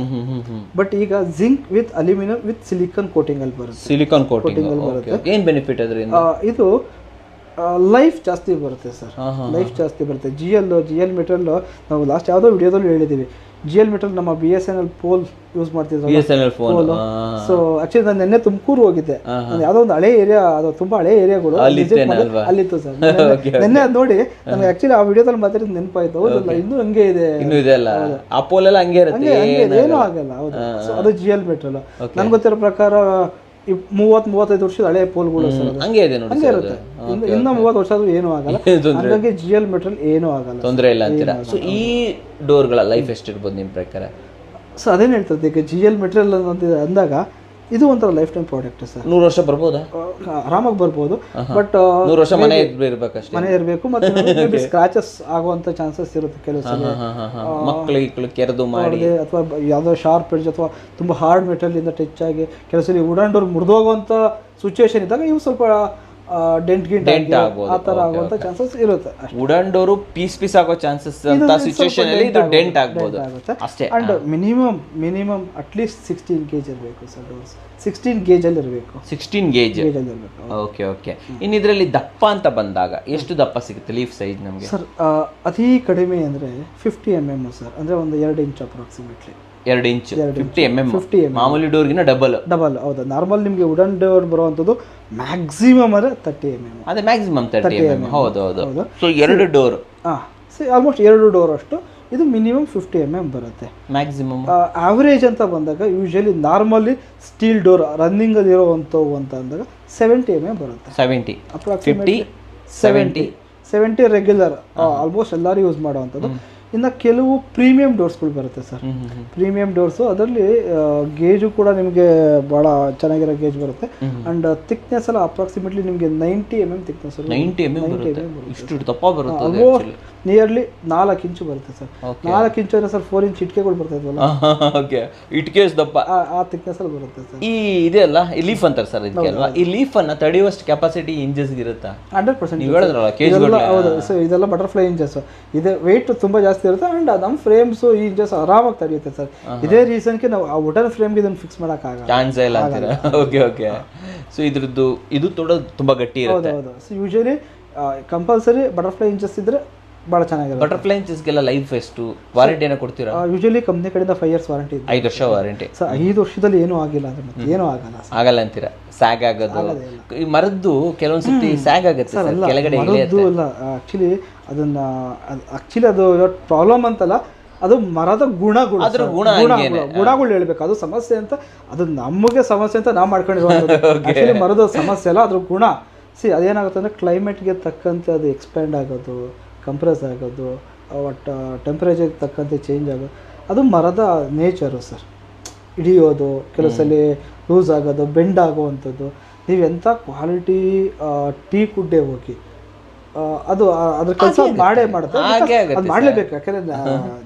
ಬಟ್ ಈಗ zinc with aluminium with silicon ಕೋಟಿಂಗಲ್ಲಿ ಬರುತ್ತೆ. ಏನು ಬೆನಿಫಿಟ್ ಅದರಿಂದ? ಇದು ಲೈಫ್ ಜಾಸ್ತಿ ಬರುತ್ತೆ ಸರ್, ಲೈಫ್ ಜಾಸ್ತಿ ಬರುತ್ತೆ. ಜಿ ಎಲ್ ಮೆಟೀರಿಯಲ್ ನಾವು ಲಾಸ್ಟ್ ಯಾವುದೋ ವಿಡಿಯೋದಲ್ಲೂ ಹೇಳಿದ್ದೀವಿ. ಜಿ ಎಲ್ ಮೆಟೀರಿಯಲ್ ನಮ್ಮ BSNL ಪೋಲ್ ಯೂಸ್ ಮಾಡ್ತಿದ್ರು ಪೋಲ್. ಸೊ ಆಕ್ಚುಲಿ ನಾನು ನಿನ್ನೆ ತುಮಕೂರು ಹೋಗಿದ್ದೆ, ಯಾವುದೋ ಒಂದು ಹಳೆ ಏರಿಯಾ, ಅದು ತುಂಬಾ ಹಳೆ ಏರಿಯಾಗಳು ಅಲ್ಲಿತ್ತು ಸರ್. ನಿನ್ನೆ ಅದು ನೋಡಿ ನನಗೆ ಆಕ್ಚುಲಿ ಆ ವಿಡಿಯೋದಲ್ಲಿ ಮಾತಾಡಿದ್ ನೆನಪಾಯ್ತು. ಹೌದಲ್ಲ, ಇನ್ನೂ ಹಂಗೆ ಇದೆ, ಏನೂ ಆಗಲ್ಲ. ಹೌದು, ಅದು ಜಿ ಎಲ್ ಮೆಟೀರಿಯಲ್. ನನ್ಗೆ ಗೊತ್ತಿರೋ ಪ್ರಕಾರ 30-35 ವರ್ಷದ ಹಳೆ ಪೋಲ್ಗಳು ಸರ್, ಹಂಗೆ ಇರುತ್ತೆ. ಇನ್ನ 30 ವರ್ಷ ಆದ್ರೂ ಏನೂ ಆಗಲ್ಲ. ಹಾಗಾಗಿ ಜಿ ಎಲ್ ಮೆಟೀರಿಯಲ್ ಏನೂ ಆಗಲ್ಲ, ತೊಂದರೆ ಇಲ್ಲ ಅಂತೀರಾ. ಸೊ ಈ ಡೋರ್ಗಳ ಲೈಫ್ ಎಷ್ಟಿರ್ಬೋದು ನಿಮ್ಮ ಪ್ರಕಾರ? ಸೊ ಅದೇನು ಹೇಳ್ತದೆ, ಈಗ ಜಿ ಎಲ್ ಮೆಟೀರಿಯಲ್ ಅಂದಾಗ ಇದು ಒಂಥರ ಲೈಫ್ ಟೈಮ್ ಪ್ರಾಡಕ್ಟ್ ಸರ್. 100 ವರ್ಷ ಬರ್ಬೋದಾ? ಆರಾಮಾಗಿ ಬರ್ಬೋದು, ಬಟ್ 100 ವರ್ಷ ಮನೆ ಇರಬೇಕು. ಮತ್ತೆ ಸ್ಕ್ರಾಚಸ್ ಆಗುವಂತ ಚಾನ್ಸಸ್ ಇರುತ್ತೆ ಕೆಲವು ಸಲ, ಮಕ್ಕಳು ಕೆರೆದು ಮಾಡಿ, ಅಥವಾ ಯಾವುದೋ ಶಾರ್ಪ್ ಎಡ್ಜ್ ಅಥವಾ ತುಂಬಾ ಹಾರ್ಡ್ ಮೆಟೀರಿಯಲ್ ಇಂದ ಟಚ್ ಆಗಿ ಕೆಲವು ಸಲ ವುಡನ್ ಡೋರ್ ಮುರಿದೋಗುವಂತ ಸಿಚುವೇಶನ್ ಇದ್ದಾಗ ಇವು ಸ್ವಲ್ಪ ಡೆಂಟ್ ಆ ತರ ಆಗುವಂತ ಚಾನ್ಸಸ್ ಇರುತ್ತೆ. ವುಡನ್ ಡೋರು ಪೀಸ್ ಆಗೋ ಚಾನ್ಸಸ್ ಅಂತ ಸಿಚುವೇಶನ್ ಅಲ್ಲಿ ಇದು ಡೆಂಟ್ ಆಗ್ಬೋದು ಅಷ್ಟೇ. ಅಂಡ್ ಮಿನಿಮಮ್ ಅಟ್ಲೀಸ್ಟ್ 16 gauge ಇರಬೇಕು ಸರ್. ಡೋರ್ಸ್ 16 gauge ಅಲ್ಲಿ ಇರಬೇಕು. 16 gauge ಅಲ್ಲಿ ಇರಬೇಕು. ಓಕೆ. ಇನ್ನು ಇದರಲ್ಲಿ ದಪ್ಪ ಅಂತ ಬಂದಾಗ ಎಷ್ಟು ದಪ್ಪ ಸಿಗುತ್ತೆ ಲೀಫ್ ಸೈಜ್ ನಮಗೆ ಸರ್? ಅತಿ ಕಡಿಮೆ ಅಂದ್ರೆ 50 mm ಸರ್, ಅಂದ್ರೆ ಒಂದು 2 ಇಂಚ್ ಅಪ್ರಾಕ್ಸಿಮೇಟ್ಲಿ. 2 inch 50 mm. ಮಾಮೂಲಿ ಡೋರ್ಗಿನ ಡಬಲ್. ಹೌದು. ನಾರ್ಮಲ್ ನಿಮಗೆ ವುಡನ್ ಡೋರ್ ಬರುವಂಥದ್ದು ಮ್ಯಾಕ್ಸಿಮಮ್ ಅಂದ್ರೆ 30 mm. ಅದೇ ಮ್ಯಾಕ್ಸಿಮಮ್ 30 mm. ಹೌದು. ಸೊ 2 ಡೋರ್ ಆಲ್ಮೋಸ್ಟ್ 2 ಡೋರ್ ಅಷ್ಟು. ಇದು ಮಿನಿಮಮ್ 50 mm ಬರುತ್ತೆ. ಮ್ಯಾಕ್ಸಿಮಮ್ ಆವರೇಜ್ ಅಂತ ಬಂದಾಗ usually normally steel door running ಅಲ್ಲಿ ಇರುವಂಥವು ಅಂತ ಅಂದಾಗ 70 mm ಬರುತ್ತೆ. 70 ಅಪ್ರಾಕ್ಸಿಮೇಟ್ಲಿ 70 ರೆಗ್ಯುಲರ್ ಆಲ್ಮೋಸ್ಟ್ ಎಲ್ಲರೂ ಯೂಸ್ ಮಾಡುವಂಥದ್ದು. ಇನ್ನು ಕೆಲವು ಪ್ರೀಮಿಯಂ ಡೋರ್ಸ್ಗಳು ಬರುತ್ತೆ ಸರ್. ಪ್ರೀಮಿಯಂ ಡೋರ್ಸು ಅದರಲ್ಲಿ ಗೇಜು ಕೂಡ ನಿಮಗೆ ಭಾಳ ಚೆನ್ನಾಗಿರೋ ಗೇಜ್ ಬರುತ್ತೆ. ಅಂಡ್ ಥಿಕ್ನೆಸ್ ಎಲ್ಲ ಅಪ್ರಾಕ್ಸಿಮೇಟ್ಲಿ ನಿಮಗೆ 90 mm ಥಿಕ್ನೆಸ್. 90 mm ಇಷ್ಟು ದಪ್ಪ ಬರುತ್ತೆ. ಆಲ್ಮೋಸ್ಟ್ ನಿಯರ್ಲಿ 4 ಇಂಚು ಬರುತ್ತೆ ಸರ್. 4 ಇಂಚು ಅಂದ್ರೆ ಸರ್ 4 ಇಂಚ್ ಇಟ್ಕೆಗಳು ಬರ್ತಾಯಿದ್ವಲ್ಲ, ಇಟ್ಕೆ ದಪ್ಪ ಆ ಥಿಕ್ನೆಸ್ ಅಲ್ಲಿ ಬರುತ್ತೆ ಸರ್. ಈ ಇದೆ ಅಲ್ಲ, ಈ ಲೀಫ್ ಅಂತಾರೆ ಸರ್ ಇದಕ್ಕೆ ಅಲ್ವಾ? ಈ ಲೀಫ್ ಅನ್ನ ತಡೆಯುವಷ್ಟು ಕೆಪಾಸಿಟಿ ಇಂಚಸ್ ಇರುತ್ತಾ? 100% ನೀವು ಹೇಳಿದ್ರಲ್ಲ ಹೌದು. ಸೊ ಇದೆಲ್ಲ ಬಟರ್ಫ್ಲೈ ಇಂಚಸ್, ಇದೆ ವೆಯ್ಟ್ ತುಂಬಾ ಜಾಸ್ತಿ ಇರುತ್ತೆ. ಅಂಡ್ ನಮ್ಮ ಫ್ರೇಮ್ಸ್ ಈ ಇಂಚಸ್ ಆರಾಮಾಗಿ ತಡೆಯುತ್ತೆ ಸರ್. ಇದೇ ರೀಸನ್ಗೆ ನಾವು ಆ ವುಡನ್ ಫ್ರೇಮ್ಗೆ ಇದನ್ನು ಫಿಕ್ಸ್ ಮಾಡೋಕ್ಕಾಗಲ್ಲ, ಚಾನ್ಸ್ ಇಲ್ಲ ಅಂತೀರಾ? ಓಕೆ. ಸೊ ಇದ್ರದ್ದು ಇದು ತುಂಬಾ ಗಟ್ಟಿ ಇರುತ್ತೆ. ಹೌದು. So usually compulsory butterfly inches ಇದ್ರೆ ಭಾಳ ಚೆನ್ನಾಗಿರುತ್ತೆ. ಬಟರ್ಫ್ಲೈ ಇಂಚಸ್ಗೆಲ್ಲ ಲೈಫ್ ಎಷ್ಟು ವಾರಂಟಿ ಏನೋ ಕೊಡ್ತೀರಾ? ಯೂಶಲಿ ಕಂಪ್ನಿ ಕಡೆಯಿಂದ 5 years ವಾರಂಟಿ ಇದೆ. 5 ವರ್ಷ ವಾರಂಟಿ. ಸೊ 5 ವರ್ಷದಲ್ಲಿ ಏನೂ ಆಗಿಲ್ಲ ಅಂದ್ರೆ ಮತ್ತೆ ಏನೂ ಆಗಲ್ಲ ಅಂತೀರಾ? ಸ್ಯಾಗ್ ಆಗೋದು, ಈ ಮರದ್ದು ಕೆಲವೊಂದ್ಸತಿ ಸ್ಯಾಗ್ ಆಗುತ್ತೆ ಕೆಳಗಡೆ. ಇಲ್ಲ, ಆಕ್ಚುಲಿ ಅದು ಪ್ರಾಬ್ಲಮ್ ಅಂತಲ್ಲ, ಅದು ಮರದ ಗುಣಗಳು ಹೇಳ್ಬೇಕು. ಅದು ಸಮಸ್ಯೆ ಅಂತ, ಅದು ನಮಗೆ ಸಮಸ್ಯೆ ಅಂತ ನಾವು ಮಾಡ್ಕೊಂಡಿರೋ ಮರದ ಸಮಸ್ಯೆ ಅಲ್ಲ, ಅದ್ರ ಗುಣ. ಅದೇನಾಗುತ್ತೆ ಅಂದರೆ ಕ್ಲೈಮೇಟ್ಗೆ ತಕ್ಕಂತೆ ಅದು ಎಕ್ಸ್ಪ್ಯಾಂಡ್ ಆಗೋದು, ಕಂಪ್ರೆಸ್ ಆಗೋದು, ಒಟ್ಟು ಟೆಂಪ್ರೇಚರ್ಗೆ ತಕ್ಕಂತೆ ಚೇಂಜ್ ಆಗೋದು, ಅದು ಮರದ ನೇಚರು ಸರ್. ಹಿಡಿಯೋದು, ಕೆಲವು ಸಲ ಲೂಸ್ ಆಗೋದು, ಬೆಂಡ್ ಆಗುವಂಥದ್ದು. ನೀವು ಎಂಥ ಕ್ವಾಲಿಟಿ ಟೀ ಕುಡ್ಡೆ ಹೋಗಿ ಅದು ಅದ್ರ ಕೆಲಸ ಮಾಡುತ್ತೆ. ಅದು ಮಾಡಲೇಬೇಕು, ಯಾಕೆಂದರೆ